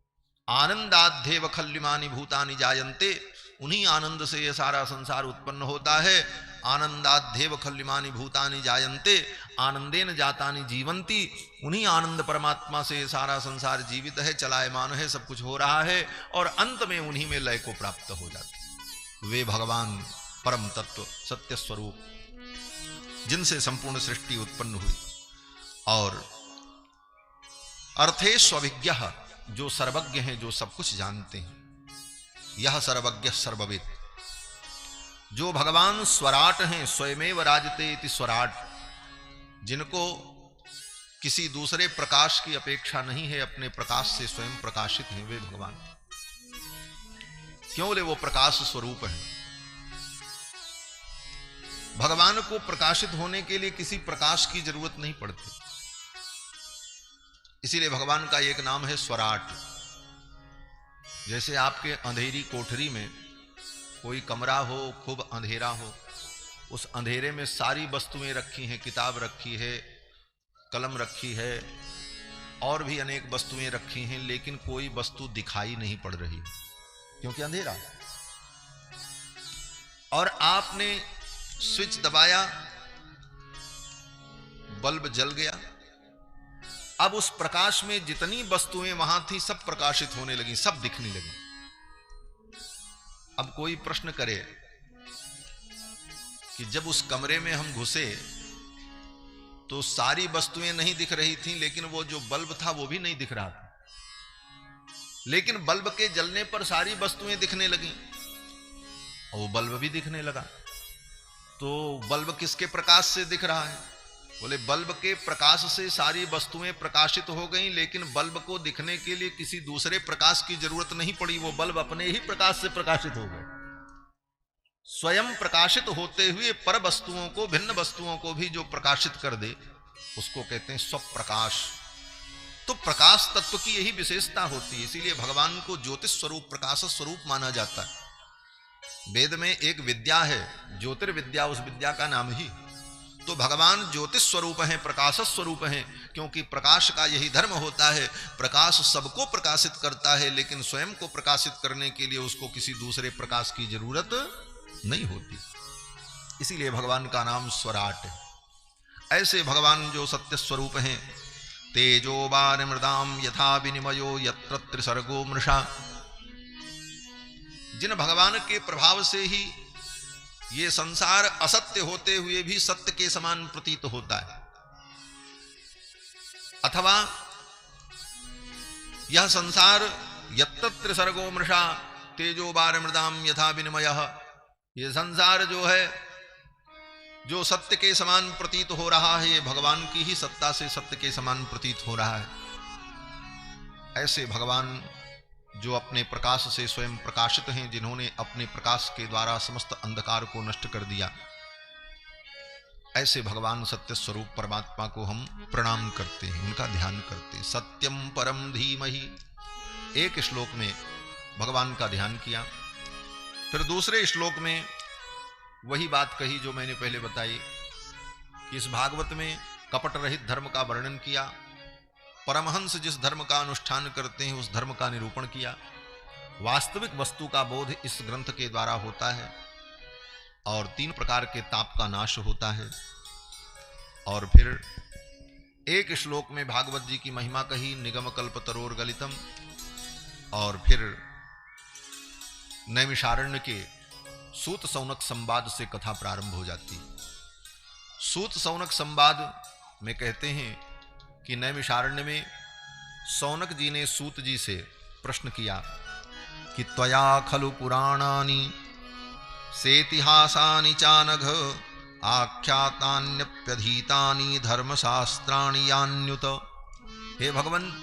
आनंदाध्येव खल्यमानि भूतानि जायन्ते, उन्हीं आनंद से ये सारा संसार उत्पन्न होता है। आनंदाध्येव खल्यमानि भूतानि जायन्ते आनंदेन जातानि जीवंती, उन्हीं आनंद परमात्मा से ये सारा संसार जीवित है, चलायमान है, सब कुछ हो रहा है, और अंत में उन्हीं में लय को प्राप्त हो जाता है। वे भगवान परम तत्व, सत्य स्वरूप, जिनसे संपूर्ण सृष्टि उत्पन्न हुई। और अर्थे स्वविज्ञः, जो सर्वज्ञ हैं, जो सब कुछ जानते हैं। यह सर्वज्ञ सर्वविद, जो भगवान स्वराट हैं, स्वयमेव राजते इति स्वराट, जिनको किसी दूसरे प्रकाश की अपेक्षा नहीं है, अपने प्रकाश से स्वयं प्रकाशित हैं, वे भगवान। क्यों? बोले वो प्रकाश स्वरूप है। भगवान को प्रकाशित होने के लिए किसी प्रकाश की जरूरत नहीं पड़ती, इसीलिए भगवान का एक नाम है स्वराट। जैसे आपके अंधेरी कोठरी में कोई कमरा हो, खूब अंधेरा हो, उस अंधेरे में सारी वस्तुएं रखी हैं, किताब रखी है, कलम रखी है, और भी अनेक वस्तुएं रखी हैं, लेकिन कोई वस्तु दिखाई नहीं पड़ रही, क्योंकि अंधेरा है। और आपने स्विच दबाया, बल्ब जल गया, अब उस प्रकाश में जितनी वस्तुएं वहां थी सब प्रकाशित होने लगी, सब दिखने लगी। अब कोई प्रश्न करे कि जब उस कमरे में हम घुसे तो सारी वस्तुएं नहीं दिख रही थी, लेकिन वो जो बल्ब था वो भी नहीं दिख रहा था, लेकिन बल्ब के जलने पर सारी वस्तुएं दिखने लगी, और वो बल्ब भी दिखने लगा। तो बल्ब किसके प्रकाश से दिख रहा है? बोले बल्ब के प्रकाश से सारी वस्तुएं प्रकाशित हो गईं, लेकिन बल्ब को दिखने के लिए किसी दूसरे प्रकाश की जरूरत नहीं पड़ी, वो बल्ब अपने ही प्रकाश से प्रकाशित हो गए। स्वयं प्रकाशित होते हुए पर वस्तुओं को, भिन्न वस्तुओं को भी जो प्रकाशित कर दे, उसको कहते हैं स्वप्रकाश। तो प्रकाश तत्व की यही विशेषता होती है, इसीलिए भगवान को ज्योतिष स्वरूप, प्रकाश स्वरूप माना जाता है। वेद में एक विद्या है ज्योतिर्विद्या, उस विद्या का नाम ही। तो भगवान ज्योतिष स्वरूप हैं, प्रकाश स्वरूप हैं, क्योंकि प्रकाश का यही धर्म होता है। प्रकाश सबको प्रकाशित करता है, लेकिन स्वयं को प्रकाशित करने के लिए उसको किसी दूसरे प्रकाश की जरूरत नहीं होती, इसीलिए भगवान का नाम स्वराट है। ऐसे भगवान जो सत्य स्वरूप हैं, तेजो वारि मृदाम यथा विनिमयो यत्र त्रिसर्गो मृषा, जिन भगवान के प्रभाव से ही ये संसार असत्य होते हुए भी सत्य के समान प्रतीत होता है, अथवा यह संसार यत्र त्रिसर्गो मृषा, तेजो वार मृदाम यथा विनिमयः। ये संसार जो है, जो सत्य के समान प्रतीत हो रहा है, ये भगवान की ही सत्ता से सत्य के समान प्रतीत हो रहा है। ऐसे भगवान जो अपने प्रकाश से स्वयं प्रकाशित हैं, जिन्होंने अपने प्रकाश के द्वारा समस्त अंधकार को नष्ट कर दिया, ऐसे भगवान सत्य स्वरूप परमात्मा को हम प्रणाम करते हैं, उनका ध्यान करते हैं। सत्यम परम धीमहि, एक श्लोक में भगवान का ध्यान किया। फिर दूसरे श्लोक में वही बात कही जो मैंने पहले बताई कि इस भागवत में कपट रहित धर्म का वर्णन किया, परमहंस जिस धर्म का अनुष्ठान करते हैं उस धर्म का निरूपण किया। वास्तविक वस्तु का बोध इस ग्रंथ के द्वारा होता है और 3 प्रकार के ताप का नाश होता है। और फिर एक श्लोक में भागवत जी की महिमा कही, निगम कल्प तरोर गलितम, और फिर नैमिषारण्य के सूत सौनक संवाद से कथा प्रारंभ हो जाती है। सूत सौनक संवाद में कहते हैं कि नैमिषारण्य में सौनक जी ने सूत जी से प्रश्न किया कि त्वया खलु पुराणानि सेतिहासानि चानघ आख्यातान्यप्यधीतानि धर्मशास्त्राणि यान्युत। हे भगवान,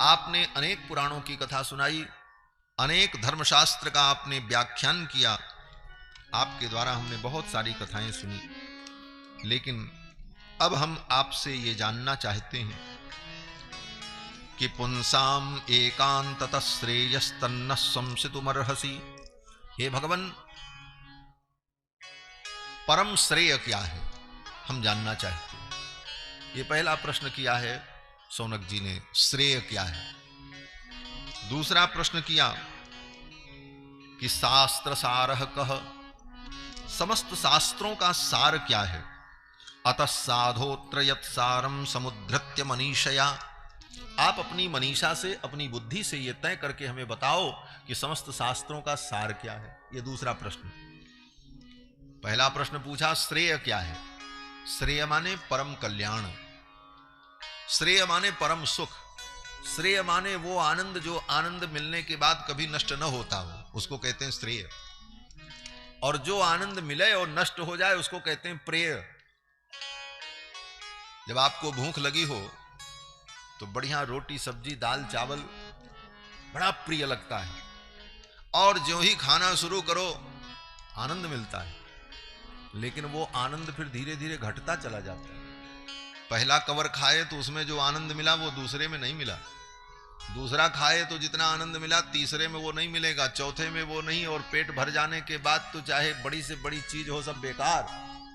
आपने अनेक पुराणों की कथा सुनाई, अनेक धर्मशास्त्र का आपने व्याख्यान किया, आपके द्वारा हमने बहुत सारी कथाएं सुनी, लेकिन अब हम आपसे ये जानना चाहते हैं कि पुंसाम एकांततः श्रेयस्तन्न संसितुमर्हसि। हे भगवान, परम श्रेय क्या है, हम जानना चाहते हैं। ये पहला प्रश्न किया है सौनक जी ने, श्रेय क्या है। दूसरा प्रश्न किया कि शास्त्र सारः कः, समस्त शास्त्रों का सार क्या है। अतः साधोत्र यत् सारम समुद्धृत्य मनीषया, आप अपनी मनीषा से, अपनी बुद्धि से ये तय करके हमें बताओ कि समस्त शास्त्रों का सार क्या है। ये दूसरा प्रश्न। पहला प्रश्न पूछा श्रेय क्या है। श्रेय माने परम कल्याण, श्रेय माने परम सुख, श्रेय माने वो आनंद जो आनंद मिलने के बाद कभी नष्ट न होता हो, उसको कहते हैं श्रेय। और जो आनंद मिले और नष्ट हो जाए उसको कहते हैं प्रेय। जब आपको भूख लगी हो तो बढ़िया रोटी सब्जी दाल चावल बड़ा प्रिय लगता है, और ज्यों ही खाना शुरू करो आनंद मिलता है, लेकिन वो आनंद फिर धीरे धीरे घटता चला जाता है। पहला कवर खाए तो उसमें जो आनंद मिला वो दूसरे में नहीं मिला, दूसरा खाए तो जितना आनंद मिला तीसरे में वो नहीं मिलेगा, चौथे में वो नहीं, और पेट भर जाने के बाद तो चाहे बड़ी से बड़ी चीज हो सब बेकार,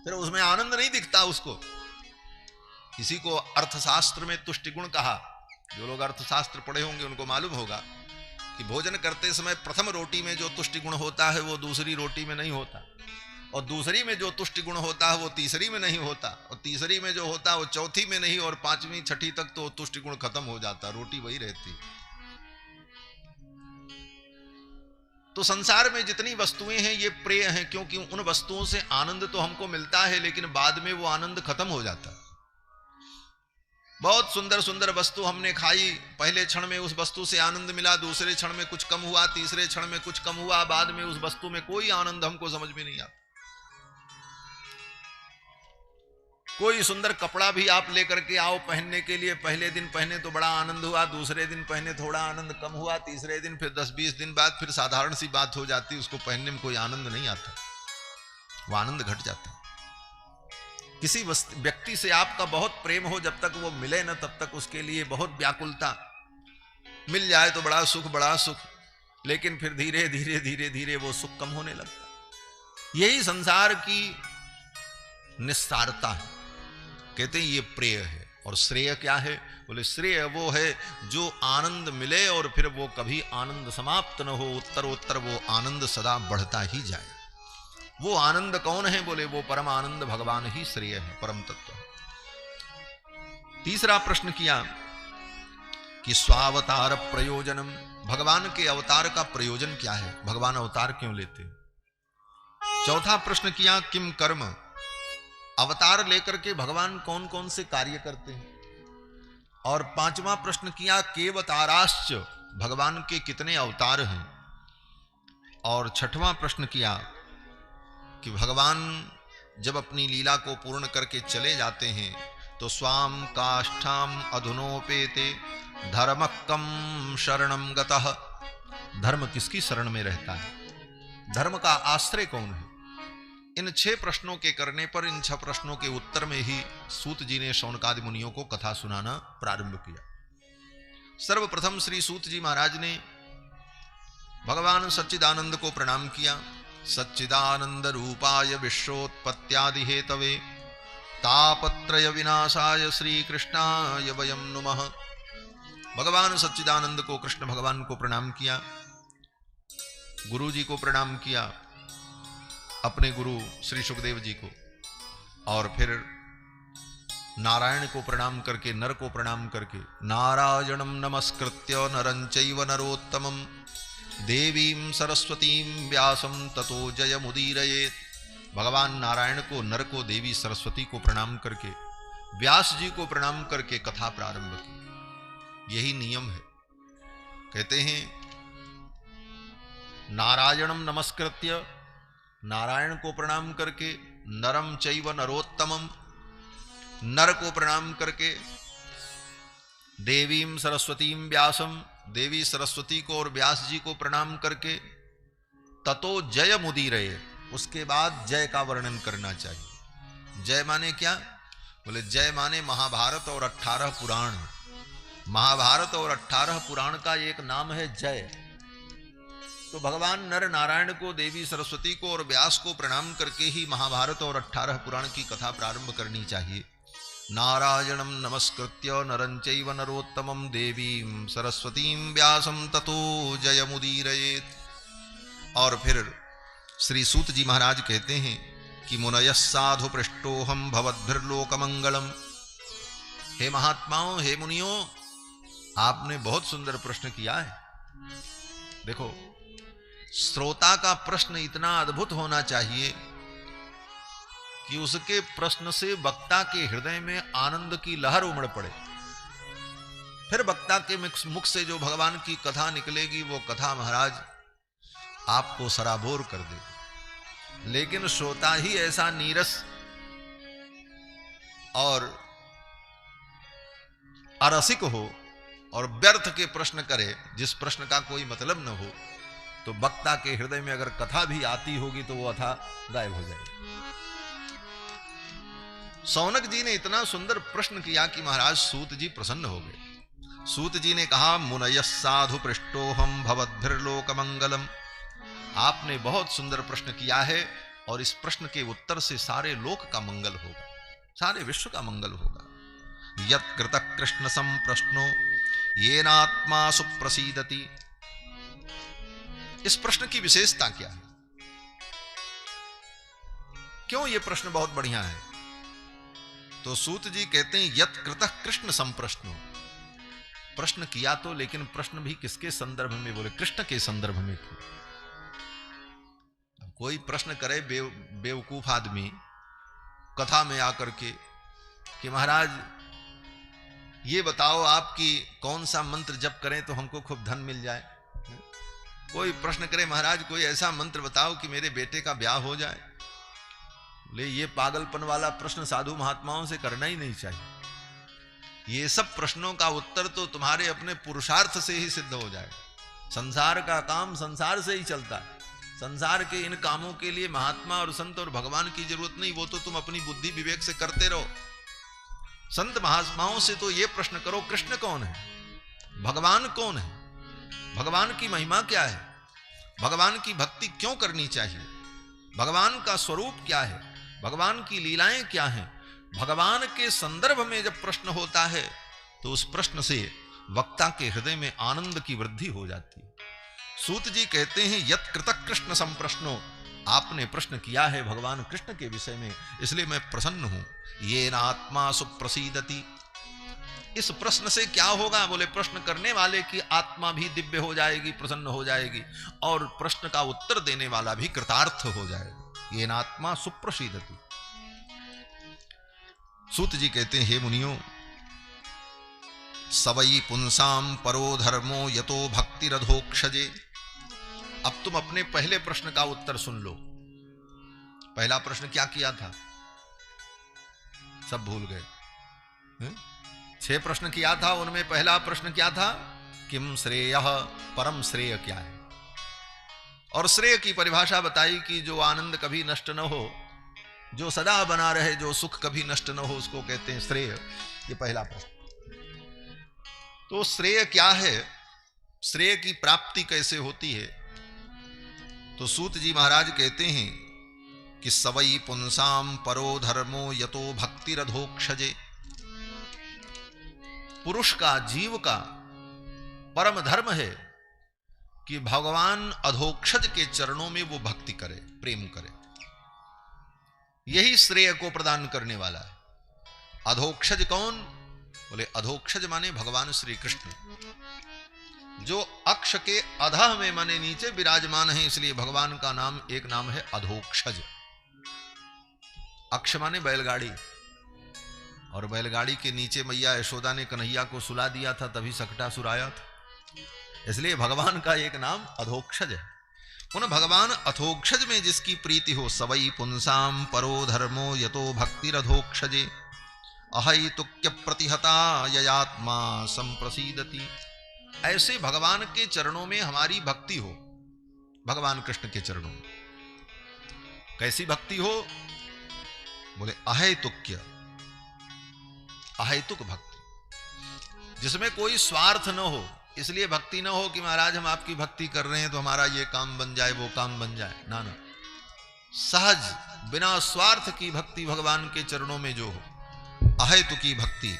फिर उसमें आनंद नहीं दिखता उसको। किसी को अर्थशास्त्र में तुष्टि गुण कहा, जो लोग अर्थशास्त्र पढ़े होंगे उनको मालूम होगा कि भोजन करते समय प्रथम रोटी में जो तुष्टि गुण होता है वो दूसरी रोटी में नहीं होता, और दूसरी में जो तुष्टि गुण होता है वो तीसरी में नहीं होता, और तीसरी में जो होता है वो चौथी में नहीं, और पांचवी छठी तक तो तुष्टि गुण खत्म हो जाता, रोटी वही रहती। तो संसार में जितनी वस्तुएं हैं ये प्रिय हैं, क्योंकि उन वस्तुओं से आनंद तो हमको मिलता है, लेकिन बाद में वो आनंद खत्म हो जाता है। बहुत सुंदर सुंदर वस्तु हमने खाई, पहले क्षण में उस वस्तु से आनंद मिला, दूसरे क्षण में कुछ कम हुआ, तीसरे क्षण में कुछ कम हुआ, बाद में उस वस्तु में कोई आनंद हमको समझ में नहीं आता। कोई सुंदर कपड़ा भी आप लेकर के आओ पहनने के लिए, पहले दिन पहने तो बड़ा आनंद हुआ, दूसरे दिन पहने थोड़ा आनंद कम हुआ, तीसरे दिन फिर 10-20 दिन बाद फिर साधारण सी बात हो जाती, उसको पहनने में कोई आनंद नहीं आता, वो आनंद घट जाता। किसी व्यक्ति से आपका बहुत प्रेम हो, जब तक वो मिले ना तब तक उसके लिए बहुत व्याकुलता, मिल जाए तो बड़ा सुख, लेकिन फिर धीरे धीरे धीरे धीरे वो सुख कम होने लगता। यही संसार की निस्सारता है। कहते हैं ये प्रेय है। और श्रेय क्या है? बोले श्रेय वो है जो आनंद मिले और फिर वो कभी आनंद समाप्त न हो, उत्तरोत्तर वो आनंद सदा बढ़ता ही जाए। वो आनंद कौन है? बोले वो परम आनंद भगवान ही श्रेय है, परम तत्व है। तीसरा प्रश्न किया कि स्वावतार प्रयोजनम, भगवान के अवतार का प्रयोजन क्या है, भगवान अवतार क्यों लेते हैं। चौथा प्रश्न किया किम कर्म, अवतार लेकर के भगवान कौन कौन से कार्य करते हैं। और पांचवा प्रश्न किया केवताराश्च, भगवान के कितने अवतार हैं। और छठवां प्रश्न किया कि भगवान जब अपनी लीला को पूर्ण करके चले जाते हैं तो स्वाम काष्ठाम अधुनोपेते धर्मक्कम शरणम गतः, धर्म किसकी शरण में रहता है, धर्म का आश्रय कौन है। इन 6 प्रश्नों के करने पर इन 6 प्रश्नों के उत्तर में ही सूत जी ने शौनकादि मुनियों को कथा सुनाना प्रारंभ किया। सर्वप्रथम श्री सूत जी महाराज ने भगवान सच्चिदानंद को प्रणाम किया। सच्चिदानंद रूपाय विश्वोत्पत्त्यादि हेतवे तापत्रय विनाशाय श्री कृष्णाय वयं नुमः। भगवान सच्चिदानंद को, कृष्ण भगवान को प्रणाम किया, गुरु जी को प्रणाम किया, अपने गुरु श्री सुखदेव जी को, और फिर नारायण को प्रणाम करके, नर को प्रणाम करके, नारायणं नमस्कृत्य नरं चैव नरोत्तमं देवीं सरस्वतीं व्यासं ततो जयमुदीरयेत्। भगवान नारायण को, नर को, देवी सरस्वती को प्रणाम करके, व्यास जी को प्रणाम करके कथा प्रारंभ की। यही नियम है। कहते हैं नारायणं नमस्कृत्य, नारायण को प्रणाम करके, नरम चैव नरोत्तमम, नर को प्रणाम करके, देवीं सरस्वतीं व्यासम, देवी सरस्वती को और व्यास जी को प्रणाम करके, ततो जय मुदीरये, उसके बाद जय का वर्णन करना चाहिए। जय माने क्या? बोले जय माने महाभारत और 18 पुराण। महाभारत और 18 पुराण का एक नाम है जय। तो भगवान नर नारायण को, देवी सरस्वती को और व्यास को प्रणाम करके ही महाभारत और 18 पुराण की कथा प्रारंभ करनी चाहिए। नारायणं नमस्कृत्य नरं चैव नरोत्तमं देवीं सरस्वतीं व्यासं ततो जयमुदीरयेत्। और फिर श्री सूत जी महाराज कहते हैं कि मुनयः साधु पृष्टोहम भवद्भिर्लोकमंगलम। हे महात्माओं, हे मुनियों, आपने बहुत सुंदर प्रश्न किया है। देखो, श्रोता का प्रश्न इतना अद्भुत होना चाहिए कि उसके प्रश्न से वक्ता के हृदय में आनंद की लहर उमड़ पड़े। फिर वक्ता के मुख से जो भगवान की कथा निकलेगी, वो कथा महाराज आपको सराबोर कर देगी। लेकिन श्रोता ही ऐसा नीरस और अरसिक हो और व्यर्थ के प्रश्न करे, जिस प्रश्न का कोई मतलब न हो, तो वक्ता के हृदय में अगर कथा भी आती होगी तो वो अथा गायब हो जाएगी। सौनक जी ने इतना सुंदर प्रश्न किया कि महाराज सूत जी प्रसन्न हो गए। सूत जी ने कहा, मुनयः साधु पृष्टोहम भवद्भिर्लोकमंगलम। आपने बहुत सुंदर प्रश्न किया है और इस प्रश्न के उत्तर से सारे लोक का मंगल होगा, सारे विश्व का मंगल होगा। यत् कृतः कृष्ण संप्रश्नो येनात्मा सुप्रसीदति। इस प्रश्न की विशेषता क्या है? क्यों यह प्रश्न बहुत बढ़िया है? तो सूत जी कहते हैं, यत् कृतः कृष्ण संप्रश्नो। प्रश्न किया तो, लेकिन प्रश्न भी किसके संदर्भ में? बोले कृष्ण के संदर्भ में किया। कोई प्रश्न करे बेवकूफ आदमी कथा में आकर के कि महाराज ये बताओ आपकी कौन सा मंत्र जप करें तो हमको खूब धन मिल जाए। कोई प्रश्न करे, महाराज कोई ऐसा मंत्र बताओ कि मेरे बेटे का ब्याह हो जाए। ले, ये पागलपन वाला प्रश्न साधु महात्माओं से करना ही नहीं चाहिए। ये सब प्रश्नों का उत्तर तो तुम्हारे अपने पुरुषार्थ से ही सिद्ध हो जाए। संसार का काम संसार से ही चलता है। संसार के इन कामों के लिए महात्मा और संत और भगवान की जरूरत नहीं, वो तो तुम अपनी बुद्धि विवेक से करते रहो। संत महात्माओं से तो ये प्रश्न करो, कृष्ण कौन है, भगवान कौन है, भगवान की महिमा क्या है, भगवान की भक्ति क्यों करनी चाहिए, भगवान का स्वरूप क्या है, भगवान की लीलाएं क्या हैं। भगवान के संदर्भ में जब प्रश्न होता है तो उस प्रश्न से वक्ता के हृदय में आनंद की वृद्धि हो जाती है। सूत जी कहते हैं, यत् कृतः कृष्ण संप्रश्नो। आपने प्रश्न किया है भगवान कृष्ण के विषय में, इसलिए मैं प्रसन्न हूं। येन आत्मा सुप्रसीदति। इस प्रश्न से क्या होगा? बोले प्रश्न करने वाले की आत्मा भी दिव्य हो जाएगी, प्रसन्न हो जाएगी, और प्रश्न का उत्तर देने वाला भी कृतार्थ हो जाएगा। येन आत्मा सुप्रसीदति। सूत जी कहते हैं, हे मुनियों, सवई पुंसाम परो धर्मो यतो भक्तिरधोक्षजे। अब तुम अपने पहले प्रश्न का उत्तर सुन लो। पहला प्रश्न क्या किया था? सब भूल गए। 6 प्रश्न किया था, उनमें पहला प्रश्न क्या था? किम श्रेयः, परम श्रेय क्या है? और श्रेय की परिभाषा बताई कि जो आनंद कभी नष्ट न हो, जो सदा बना रहे, जो सुख कभी नष्ट न हो, उसको कहते हैं श्रेय। ये पहला प्रश्न। तो श्रेय क्या है, श्रेय की प्राप्ति कैसे होती है? तो सूत जी महाराज कहते हैं कि सवई पुंसाम परो धर्मो यतो भक्तिरधोक्षजे। पुरुष का, जीव का परम धर्म है कि भगवान अधोक्षज के चरणों में वो भक्ति करे, प्रेम करे। यही श्रेय को प्रदान करने वाला है। अधोक्षज कौन? बोले अधोक्षज माने भगवान श्री कृष्ण, जो अक्ष के अधः में माने नीचे विराजमान है, इसलिए भगवान का नाम, एक नाम है अधोक्षज। अक्ष माने बैलगाड़ी, और बैलगाड़ी के नीचे मैया यशोदा ने कन्हैया को सुला दिया था, तभी सकटासुर आया था, इसलिए भगवान का एक नाम अधोक्षज है। उन भगवान अधोक्षज में जिसकी प्रीति हो, सवई पुंसाम परो धर्मो यतो भक्तिरधोक्षजे अहैतुक्य प्रतिहता ययात्मा संप्रसीदति। ऐसे भगवान के चरणों में हमारी भक्ति हो, भगवान कृष्ण के चरणों में। कैसी भक्ति हो? बोले अहैतुक्य, अहैतुक भक्ति, जिसमें कोई स्वार्थ न हो। इसलिए भक्ति न हो कि महाराज हम आपकी भक्ति कर रहे हैं तो हमारा ये काम बन जाए, वो काम बन जाए, ना ना। सहज बिना स्वार्थ की भक्ति भगवान के चरणों में जो हो, अहैतुकी भक्ति,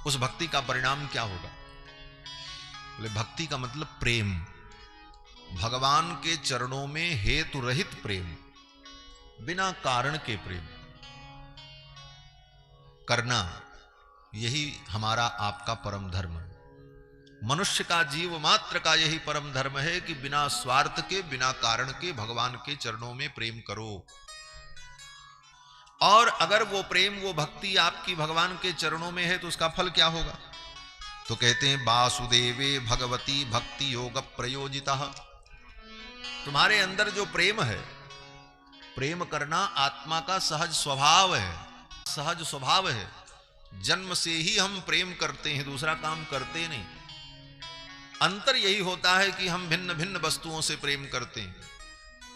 उस भक्ति का परिणाम क्या होगा? बोले भक्ति का मतलब प्रेम, भगवान के चरणों में हेतु रहित प्रेम, बिना कारण के प्रेम करना, यही हमारा आपका परम धर्म है। मनुष्य का, जीव मात्र का यही परम धर्म है कि बिना स्वार्थ के, बिना कारण के भगवान के चरणों में प्रेम करो। और अगर वो प्रेम, वो भक्ति आपकी भगवान के चरणों में है तो उसका फल क्या होगा? तो कहते हैं वासुदेवे भगवती भक्ति योग प्रयोजितः। तुम्हारे अंदर जो प्रेम है, प्रेम करना आत्मा का सहज स्वभाव है, सहज स्वभाव है। जन्म से ही हम प्रेम करते हैं, दूसरा काम करते नहीं। अंतर यही होता है कि हम भिन्न भिन्न वस्तुओं से प्रेम करते हैं।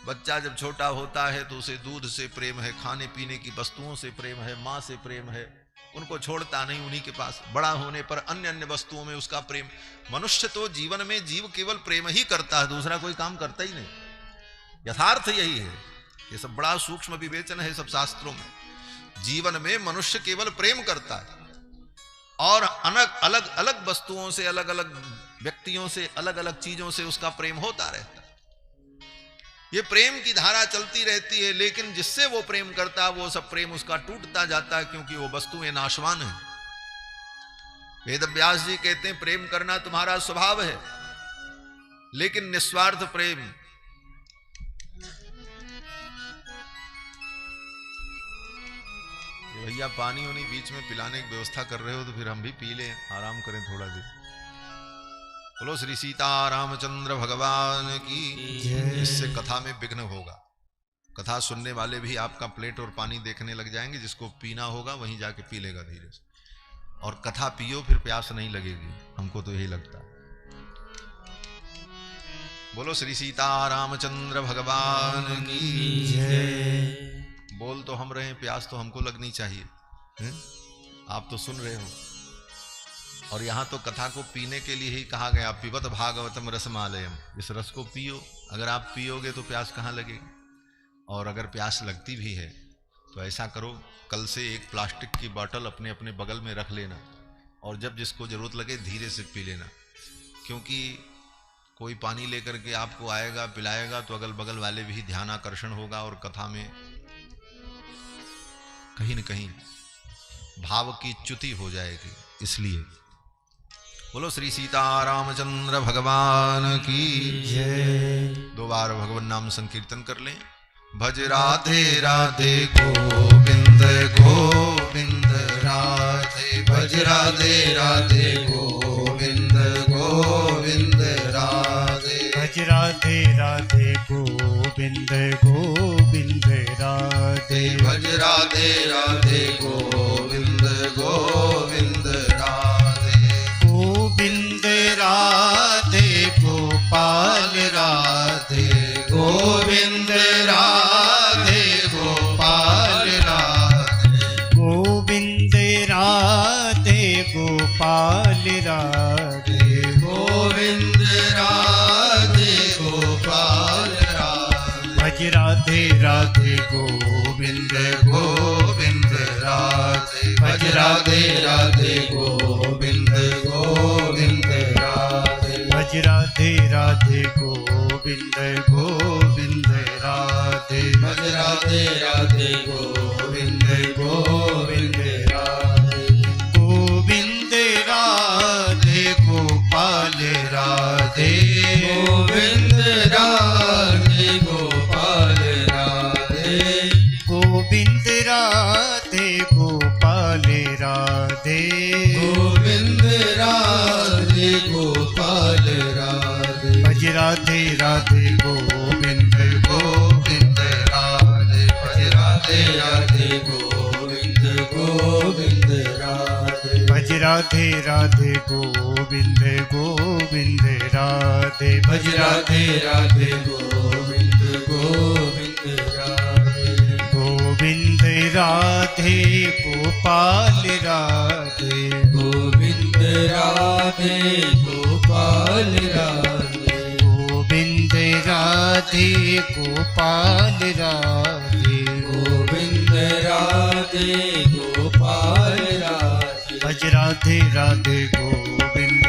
बच्चा जब छोटा होता है तो उसे दूध से प्रेम है, खाने पीने की वस्तुओं से प्रेम है, माँ से प्रेम है, उनको छोड़ता नहीं उन्हीं के पास। बड़ा होने पर अन्य अन्य वस्तुओं में उसका प्रेम। मनुष्य तो जीवन में जीव केवल प्रेम ही करता है, दूसरा कोई काम करता ही नहीं। यथार्थ यही है। ये सब बड़ा सूक्ष्म विवेचन है सब शास्त्रों में। जीवन में मनुष्य केवल प्रेम करता है और अलग अलग वस्तुओं से, अलग अलग व्यक्तियों से, अलग अलग चीजों से उसका प्रेम होता रहता है। ये प्रेम की धारा चलती रहती है, लेकिन जिससे वो प्रेम करता है वो सब प्रेम उसका टूटता जाता है, क्योंकि वो वस्तुएं नाशवान है। वेद व्यास जी कहते हैं प्रेम करना तुम्हारा स्वभाव है, लेकिन निस्वार्थ प्रेम, भैया पानी उन्हीं बीच में पिलाने की व्यवस्था कर रहे हो तो फिर हम भी पी लें, आराम करें थोड़ा देर। बोलो श्री सीता रामचंद्र भगवान की। इससे कथा में विघ्न होगा। कथा सुनने वाले भी आपका प्लेट और पानी देखने लग जाएंगे, जिसको पीना होगा वहीं जाके पी लेगा धीरे से। और कथा पियो फिर प्यास नहीं लगेगी, हमको तो यही लगता है। बोलो श्री सीता रामचंद्र भगवान की। बोल तो हम रहे हैं, प्यास तो हमको लगनी चाहिए है? आप तो सुन रहे हो। और यहां तो कथा को पीने के लिए ही कहा गया, पिबत भागवतम रसमालयम। इस रस को पियो। अगर आप पियोगे तो प्यास कहां लगेगी? और अगर प्यास लगती भी है तो ऐसा करो, कल से एक प्लास्टिक की बोतल अपने अपने बगल में रख लेना, और जब जिसको जरूरत लगे धीरे से पी लेना। क्योंकि कोई पानी लेकर के आपको आएगा, पिलाएगा, तो अगल बगल वाले भी ध्यान आकर्षण होगा और कथा में कहीं न कहीं भाव की च्युति हो जाएगी। इसलिए बोलो श्री सीता रामचंद्र भगवान की जय। 2 बार भगवान नाम संकीर्तन कर लें। भज राधे राधे गोविंद गोविंद राधे, भज राधे राधे गोविंद गोविंद राधे। भज राधे राधे गोविंद गोविंद राधे भज राधे राधे गोविंद गोविंद राधे गोविंद राधे गोपाल राधे गोविंद राधे गोपाल राधे गोविंद राधे गोपाल राधे गोविंद राधे गोपाल राधे भज राधे राधे गोविंद गोविंद राधे भज राधे राधे गोविंद गोविंद राधे भज राधे राधे गोविंद गोविंद राधे भज राधे राधे गोविंद गोविंद राधे गोविंद राधे गोपाल राधे गोविंद राधे गोपाल राधे गोविंद राधे गोपाल राधे गोविंद राधे गोपाल राधे भज राधे राधे गोविंद गोविंद राधे भज राधे राधे गोविंद गोविंद राधे भज राधे राधे गोविंद गोविंद राधे भज राधे राधे गोविंद गोविंद राधे गोविंद राधे गोपाल राधे गोविंद राधे गोपाल राधे गोविंद राधे गोपाल राधे गोविंद राधे गोपाल राधे भज राधे राधे गोविंद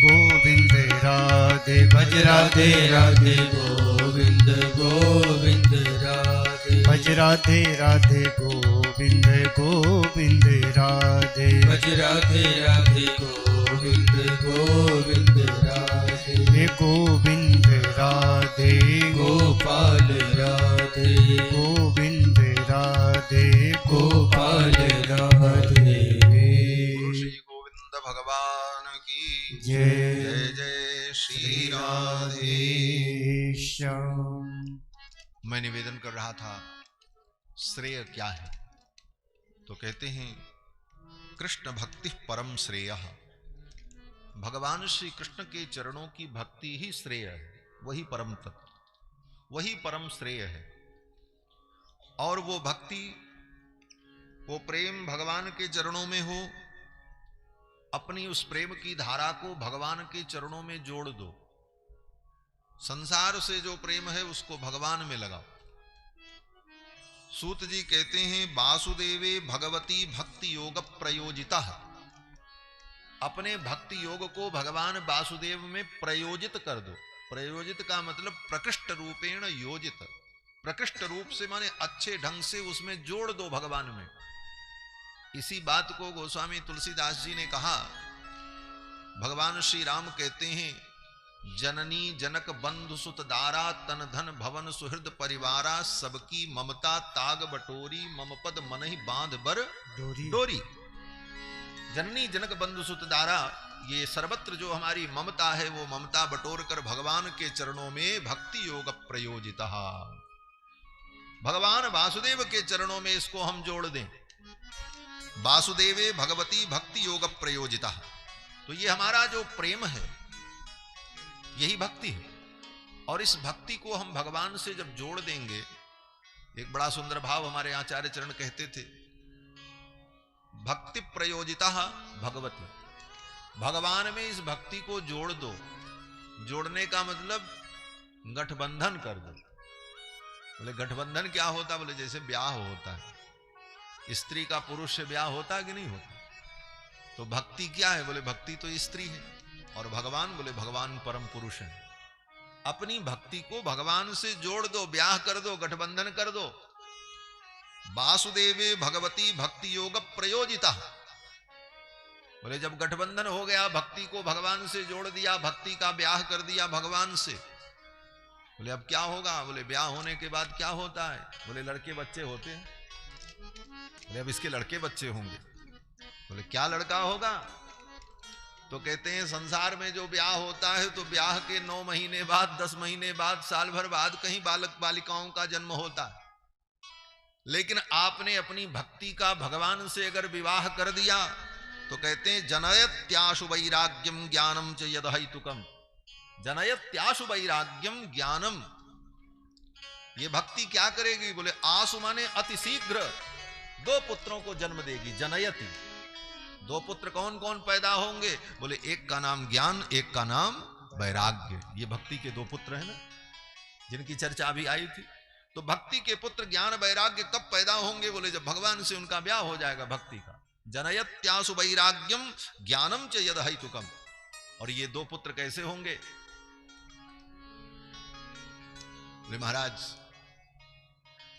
गोविंद राधे भज राधे राधे गोविंद गोविंद राधे भज राधे राधे गोविंद गोविंद राधे भज राधे राधे गोविंद गोविंद राधे हे गोविंद राधे गोपाल राधे गोविंद राधे गोपाल राधे श्री गोविंद भगवान की जय जय जय श्री राधे। श्याम। मैं निवेदन कर रहा था श्रेय क्या है, तो कहते हैं कृष्ण भक्ति परम श्रेय। भगवान श्री कृष्ण के चरणों की भक्ति ही श्रेय है, वही परम तत्व, वही परम श्रेय है। और वो भक्ति, वो प्रेम भगवान के चरणों में हो, अपनी उस प्रेम की धारा को भगवान के चरणों में जोड़ दो। संसार से जो प्रेम है उसको भगवान में लगाओ। सूत जी कहते हैं वासुदेवे भगवती भक्ति योग प्रयोजिता। अपने भक्ति योग को भगवान वासुदेव में प्रयोजित कर दो। प्रयोजित का मतलब प्रकृष्ट रूपेण योजित, प्रकृष्ट रूप से माने अच्छे ढंग से उसमें जोड़ दो भगवान में। इसी बात को गोस्वामी तुलसीदास जी ने कहा। भगवान श्री राम कहते हैं जननी जनक बंधु सुत दारा तन धन भवन सुहृद परिवारा सबकी ममता ताग बटोरी मम पद मनहि बांध बर डोरी। जननी जनक बंधु सुत दारा, ये सर्वत्र जो हमारी ममता है वो ममता बटोर कर भगवान के चरणों में भक्ति योग प्रयोजिता। भगवान वासुदेव के चरणों में इसको हम जोड़ दें। वासुदेवे भगवती भक्ति योग प्रयोजिता। तो ये हमारा जो प्रेम है यही भक्ति है। और इस भक्ति को हम भगवान से जब जोड़ देंगे, एक बड़ा सुंदर भाव हमारे आचार्य चरण कहते थे, भक्ति प्रयोजिता भगवती। भगवान में इस भक्ति को जोड़ दो। जोड़ने का मतलब गठबंधन कर दो। बोले गठबंधन क्या होता? बोले जैसे ब्याह होता है, स्त्री का पुरुष से ब्याह होता कि नहीं होता? तो भक्ति क्या है? बोले भक्ति तो स्त्री है। और भगवान? बोले भगवान परम पुरुष है। अपनी भक्ति को भगवान से जोड़ दो, ब्याह कर दो, गठबंधन कर दो। वासुदेवे भगवती भक्ति योग प्रयोजिता। बोले जब गठबंधन हो गया, भक्ति को भगवान से जोड़ दिया, भक्ति का ब्याह कर दिया भगवान से, बोले अब क्या होगा? बोले ब्याह होने के बाद क्या होता है? बोले लड़के बच्चे होते हैं। बोले अब इसके लड़के बच्चे होंगे। बोले क्या लड़का होगा? तो कहते हैं संसार में जो ब्याह होता है तो ब्याह के 9 महीने बाद, 10 महीने बाद, साल भर बाद कहीं बालक बालिकाओं का जन्म होता है। लेकिन आपने अपनी भक्ति का भगवान से अगर विवाह कर दिया तो कहते हैं जनयत्याशु वैराग्यम ज्ञानम च यदहैतुकम। जनयत्याशु वैराग्यम ज्ञानम, ये भक्ति क्या करेगी? बोले आशु माने अति शीघ्र 2 पुत्रों को जन्म देगी। जनयति, 2 पुत्र कौन कौन पैदा होंगे? बोले एक का नाम ज्ञान, एक का नाम वैराग्य। ये भक्ति के 2 पुत्र हैं ना, जिनकी चर्चा अभी आई थी। तो भक्ति के पुत्र ज्ञान वैराग्य कब पैदा होंगे? बोले जब भगवान से उनका ब्याह हो जाएगा भक्ति का। जनयत्यासु वैराग्यम ज्ञानम च यदहैतुकम। और ये 2 पुत्र कैसे होंगे? बोले महाराज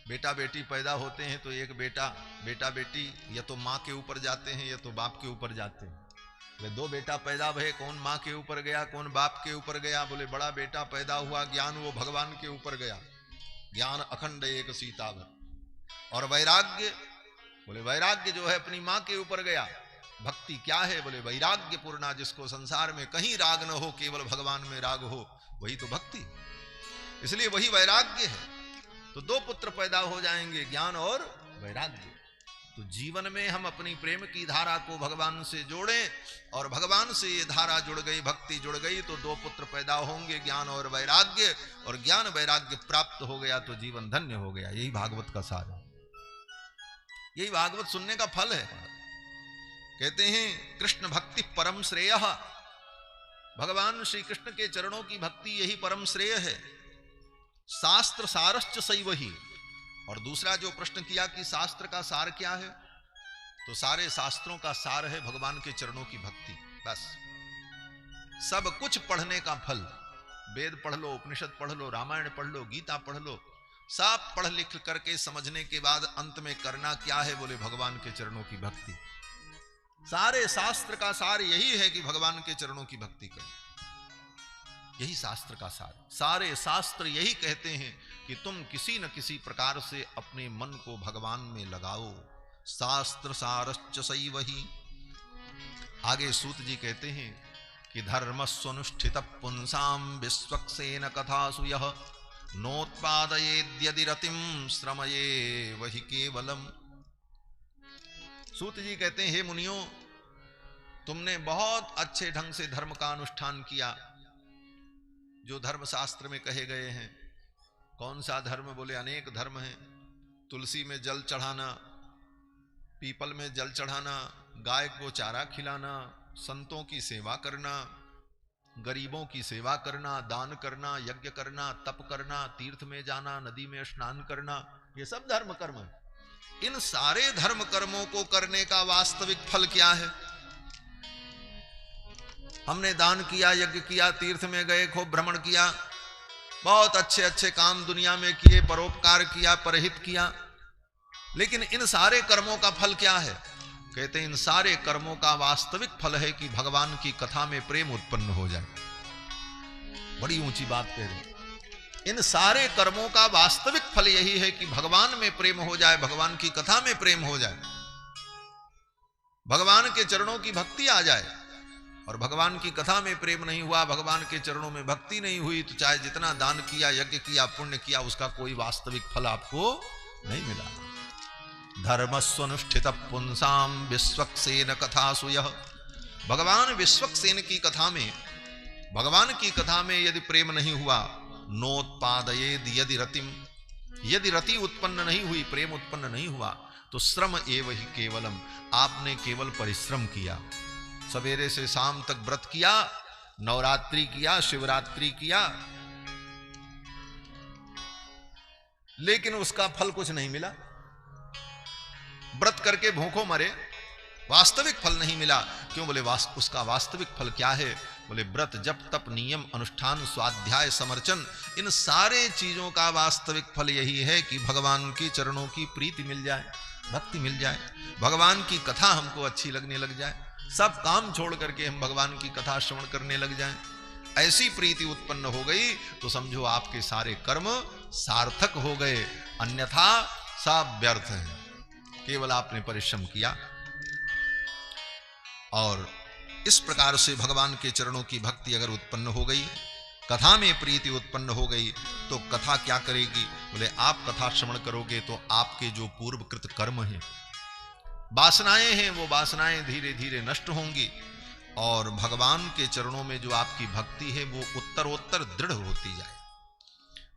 बेटा बेटी पैदा होते हैं तो एक बेटा बेटी या तो माँ के ऊपर जाते हैं या तो बाप के ऊपर जाते हैं। बोले 2 बेटा पैदा भये, कौन माँ के ऊपर गया कौन बाप के ऊपर गया? बोले बड़ा बेटा पैदा हुआ ज्ञान, वो भगवान के ऊपर गया। ज्ञान अखंड एक सीतावर। और वैराग्य, बोले वैराग्य जो है अपनी माँ के ऊपर गया। भक्ति क्या है? बोले वैराग्य पूर्णा, जिसको संसार में कहीं राग न हो, केवल भगवान में राग हो, वही तो भक्ति। इसलिए वही वैराग्य है। तो 2 पुत्र पैदा हो जाएंगे, ज्ञान और वैराग्य। तो जीवन में हम अपनी प्रेम की धारा को भगवान से जोड़ें, और भगवान से ये धारा जुड़ गई, भक्ति जुड़ गई, तो 2 पुत्र पैदा होंगे, ज्ञान और वैराग्य। और ज्ञान वैराग्य प्राप्त हो गया तो जीवन धन्य हो गया। यही भागवत का सार है, यही भागवत सुनने का फल है। कहते हैं कृष्ण भक्ति परम श्रेय, भगवान श्री कृष्ण के चरणों की भक्ति यही परम श्रेय है। शास्त्र सारश्च सैवही। और दूसरा जो प्रश्न किया कि शास्त्र का सार क्या है, तो सारे शास्त्रों का सार है भगवान के चरणों की भक्ति। बस सब कुछ पढ़ने का फल, वेद पढ़ लो, उपनिषद पढ़ लो, रामायण पढ़ लो, गीता पढ़ लो, सब पढ़ लिख करके समझने के बाद अंत में करना क्या है? बोले भगवान के चरणों की भक्ति। सारे शास्त्र का सार यही है कि भगवान के चरणों की भक्ति करो, यही शास्त्र का सार। सारे शास्त्र यही कहते हैं कि तुम किसी न किसी प्रकार से अपने मन को भगवान में लगाओ। शास्त्र सारश्च सैवही। आगे सूत जी कहते हैं कि धर्मस्वनुष्ठित पुंसाम विश्वक्सेन कथासु यः नोत्पादयेद्यदि रतिम श्रमये वही केवलम। सूत जी कहते हैं हे मुनियों, तुमने बहुत अच्छे ढंग से धर्म का अनुष्ठान किया जो धर्म शास्त्र में कहे गए हैं। कौन सा धर्म? बोले अनेक धर्म हैं। तुलसी में जल चढ़ाना, पीपल में जल चढ़ाना, गाय को चारा खिलाना, संतों की सेवा करना, गरीबों की सेवा करना, दान करना, यज्ञ करना, तप करना, तीर्थ में जाना, नदी में स्नान करना, ये सब धर्म कर्म है। इन सारे धर्म कर्मों को करने का वास्तविक फल क्या है? हमने दान किया, यज्ञ किया, तीर्थ में गए, खूब भ्रमण किया, बहुत अच्छे अच्छे काम दुनिया में किए, परोपकार किया, परहित किया, लेकिन इन सारे कर्मों का फल क्या है? कहते हैं इन सारे कर्मों का वास्तविक फल है कि भगवान की कथा में प्रेम उत्पन्न हो जाए। बड़ी ऊंची बात कह रहे। इन सारे कर्मों का वास्तविक फल यही है कि भगवान में प्रेम हो जाए, भगवान की कथा में प्रेम हो जाए, भगवान के चरणों की भक्ति आ जाए। और भगवान की कथा में प्रेम नहीं हुआ, भगवान के चरणों में भक्ति नहीं हुई, तो चाहे जितना दान किया, यज्ञ किया, पुण्य किया, उसका कोई वास्तविक फल आपको नहीं मिला। धर्मस्वनुष्ठित पुंसाम विश्वक्सेन कथासु यः। भगवान विश्वक्सेन की कथा में, भगवान की कथा में यदि प्रेम नहीं हुआ, नोत्पादयेद यदि रतिम, यदि रति उत्पन्न नहीं हुई, प्रेम उत्पन्न नहीं हुआ, तो श्रम एव ही केवलम, आपने केवल परिश्रम किया। सवेरे से शाम तक व्रत किया, नवरात्रि किया, शिवरात्रि किया, लेकिन उसका फल कुछ नहीं मिला। व्रत करके भूखों मरे, वास्तविक फल नहीं मिला। क्यों? बोले उसका वास्तविक फल क्या है? बोले व्रत, जप, तप, नियम, अनुष्ठान, स्वाध्याय, समर्चन, इन सारे चीजों का वास्तविक फल यही है कि भगवान के चरणों की प्रीति मिल जाए, भक्ति मिल जाए, भगवान की कथा हमको अच्छी लगने लग जाए, सब काम छोड़ करके हम भगवान की कथा श्रवण करने लग जाएं। ऐसी प्रीति उत्पन्न हो गई तो समझो आपके सारे कर्म सार्थक हो गए, अन्यथा सब व्यर्थ है। केवल आपने परिश्रम किया। और इस प्रकार से भगवान के चरणों की भक्ति अगर उत्पन्न हो गई, कथा में प्रीति उत्पन्न हो गई, तो कथा क्या करेगी? बोले आप कथा श्रवण करोगे तो आपके जो पूर्वकृत कर्म हैं, वासनाएं हैं, वो वासनाएं धीरे धीरे नष्ट होंगी और भगवान के चरणों में जो आपकी भक्ति है वो उत्तरोत्तर दृढ़ होती जाए।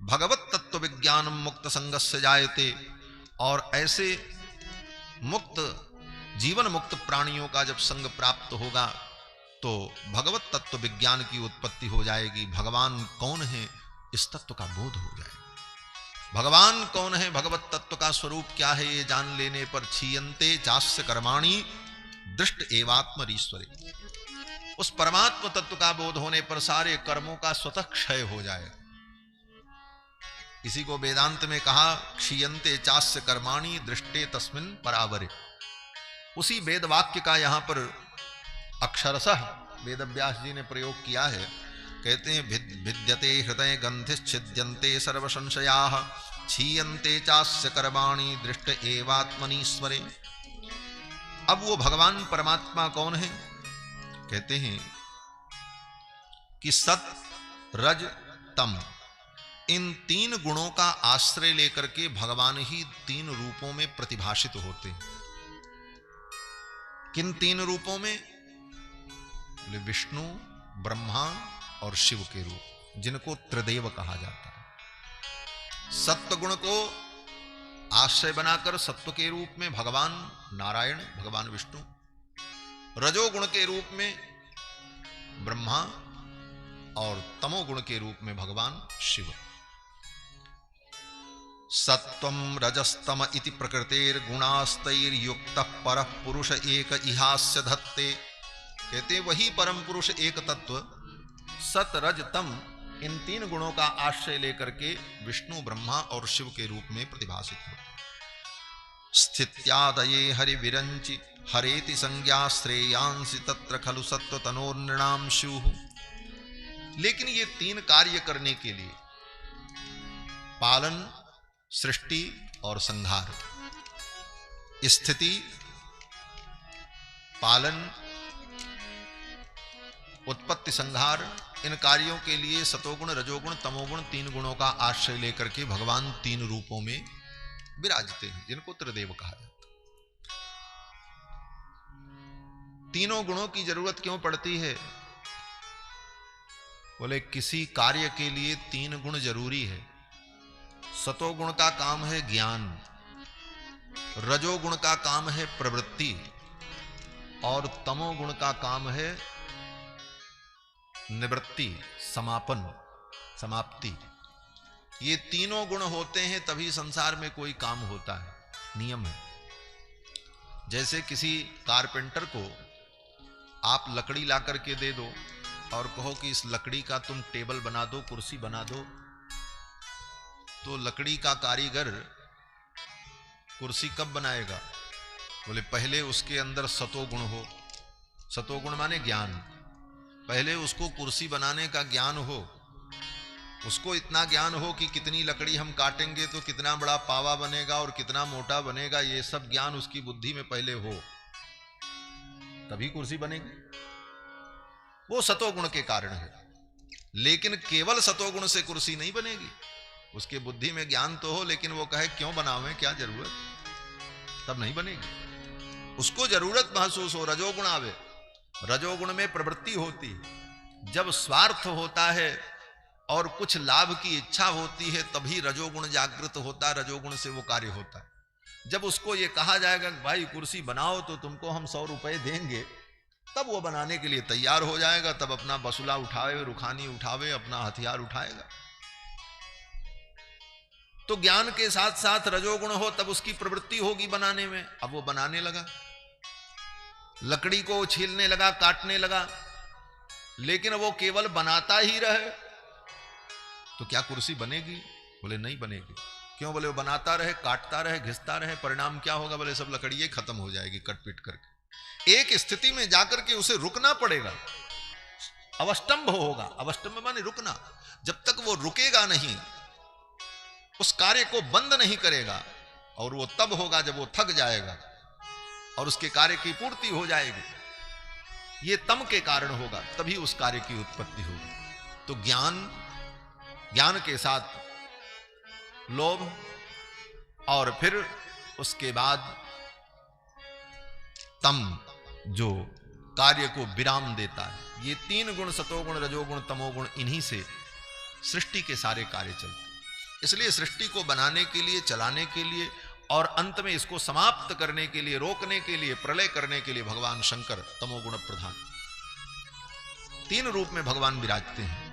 भगवत तत्व विज्ञानम मुक्त संगस्य जायते। और ऐसे मुक्त जीवन मुक्त प्राणियों का जब संग प्राप्त होगा तो भगवत तत्व विज्ञान की उत्पत्ति हो जाएगी। भगवान कौन है इस तत्व का बोध हो जाएगा। भगवान कौन है, भगवत तत्व का स्वरूप क्या है, ये जान लेने पर क्षीयन्ते चास्य कर्माणि दृष्ट एवात्मरीश्वरे। उस परमात्म तत्व का बोध होने पर सारे कर्मों का स्वतः क्षय हो जाएगा। इसी को वेदांत में कहा क्षीयन्ते चास्य कर्माणि दृष्टे तस्मिन् परावरे। उसी वेद वाक्य का यहां पर अक्षरशः वेदव्यास जी ने प्रयोग किया है। कहते हैं भिद्यते हृदय गंधिश्छिद्यन्ते सर्व संशयाः क्षीयन्ते चास्य कर्माणि दृष्ट एवात्मनीश्वरे। अब वो भगवान परमात्मा कौन है? कहते हैं कि सत रज तम, इन तीन गुणों का आश्रय लेकर के भगवान ही तीन रूपों में प्रतिभाषित होते हैं। किन तीन रूपों में? विष्णु, ब्रह्मा और शिव के रूप, जिनको त्रिदेव कहा जाता है। सत्व गुण को आश्रय बनाकर सत्व के रूप में भगवान नारायण, भगवान विष्णु, रजोगुण के रूप में ब्रह्मा और तमोगुण के रूप में भगवान शिव। सत्वं रजस्तम इति प्रकृतेर गुणास्तैर्युक्तः परः पुरुष एक इहास्य धत्ते। कहते वही परम पुरुष एक तत्व सत रज तम, इन तीन गुणों का आश्रय लेकर के विष्णु, ब्रह्मा और शिव के रूप में प्रतिभाषित होते। स्थित्यादये हरिविरंचि हरेति संज्ञा श्रेयांसि तत्र खलु सत्व तनोर्नृणाम स्युः। लेकिन ये तीन कार्य करने के लिए, पालन, सृष्टि और संहार, स्थिति, पालन, उत्पत्ति, संहार, इन कार्यों के लिए सतोगुण, रजोगुण, तमोगुण, तीन गुणों का आश्रय लेकर के भगवान तीन रूपों में विराजते हैं, जिनको त्रिदेव कहा जाता है। तीनों गुणों की जरूरत क्यों पड़ती है? बोले किसी कार्य के लिए तीन गुण जरूरी है। सतोगुण का काम है ज्ञान, रजोगुण का काम है प्रवृत्ति और तमोगुण का काम है निवृत्ति, समापन, समाप्ति। ये तीनों गुण होते हैं तभी संसार में कोई काम होता है, नियम है। जैसे किसी कारपेंटर को आप लकड़ी ला करके दे दो और कहो कि इस लकड़ी का तुम टेबल बना दो, कुर्सी बना दो, तो लकड़ी का कारीगर कुर्सी कब बनाएगा? बोले पहले उसके अंदर सतोगुण हो। सतोगुण माने ज्ञान। पहले उसको कुर्सी बनाने का ज्ञान हो, उसको इतना ज्ञान हो कि कितनी लकड़ी हम काटेंगे तो कितना बड़ा पावा बनेगा और कितना मोटा बनेगा, ये सब ज्ञान उसकी बुद्धि में पहले हो, तभी कुर्सी बनेगी। वो सतोगुण के कारण है। लेकिन केवल सतोगुण से कुर्सी नहीं बनेगी। उसके बुद्धि में ज्ञान तो हो, लेकिन वो कहे क्यों बनावें, क्या जरूरत, तब नहीं बनेगी। उसको जरूरत महसूस हो, रजोगुण आवे। रजोगुण में प्रवृत्ति होती है। जब स्वार्थ होता है और कुछ लाभ की इच्छा होती है तभी रजोगुण जागृत होता है, रजोगुण से वो कार्य होता है। जब उसको ये कहा जाएगा भाई कुर्सी बनाओ तो तुमको हम 100 रुपए देंगे, तब वो बनाने के लिए तैयार हो जाएगा। तब अपना बसुला उठावे, रुखानी उठावे, अपना हथियार उठाएगा। तो ज्ञान के साथ साथ रजोगुण हो तब उसकी प्रवृत्ति होगी बनाने में। अब वो बनाने लगा, लकड़ी को छीलने लगा, काटने लगा, लेकिन वो केवल बनाता ही रहे तो क्या कुर्सी बनेगी? बोले नहीं बनेगी। क्यों? बोले वो बनाता रहे, काटता रहे, घिसता रहे, परिणाम क्या होगा? बोले सब लकड़ियां खत्म हो जाएगी कट पीट करके। एक स्थिति में जाकर के उसे रुकना पड़ेगा, अवस्टंभ होगा। अवस्टंभ माने रुकना। जब तक वो रुकेगा नहीं, उस कार्य को बंद नहीं करेगा, और वो तब होगा जब वो थक जाएगा और उसके कार्य की पूर्ति हो जाएगी। ये तम के कारण होगा, तभी उस कार्य की उत्पत्ति होगी। तो ज्ञान के साथ लोभ, और फिर उसके बाद तम, जो कार्य को विराम देता है। ये तीन गुण, सतोगुण, रजोगुण, तमोगुण, इन्हीं से सृष्टि के सारे कार्य चलते हैं। इसलिए सृष्टि को बनाने के लिए, चलाने के लिए और अंत में इसको समाप्त करने के लिए, रोकने के लिए, प्रलय करने के लिए भगवान शंकर तमोगुण प्रधान, तीन रूप में भगवान विराजते हैं।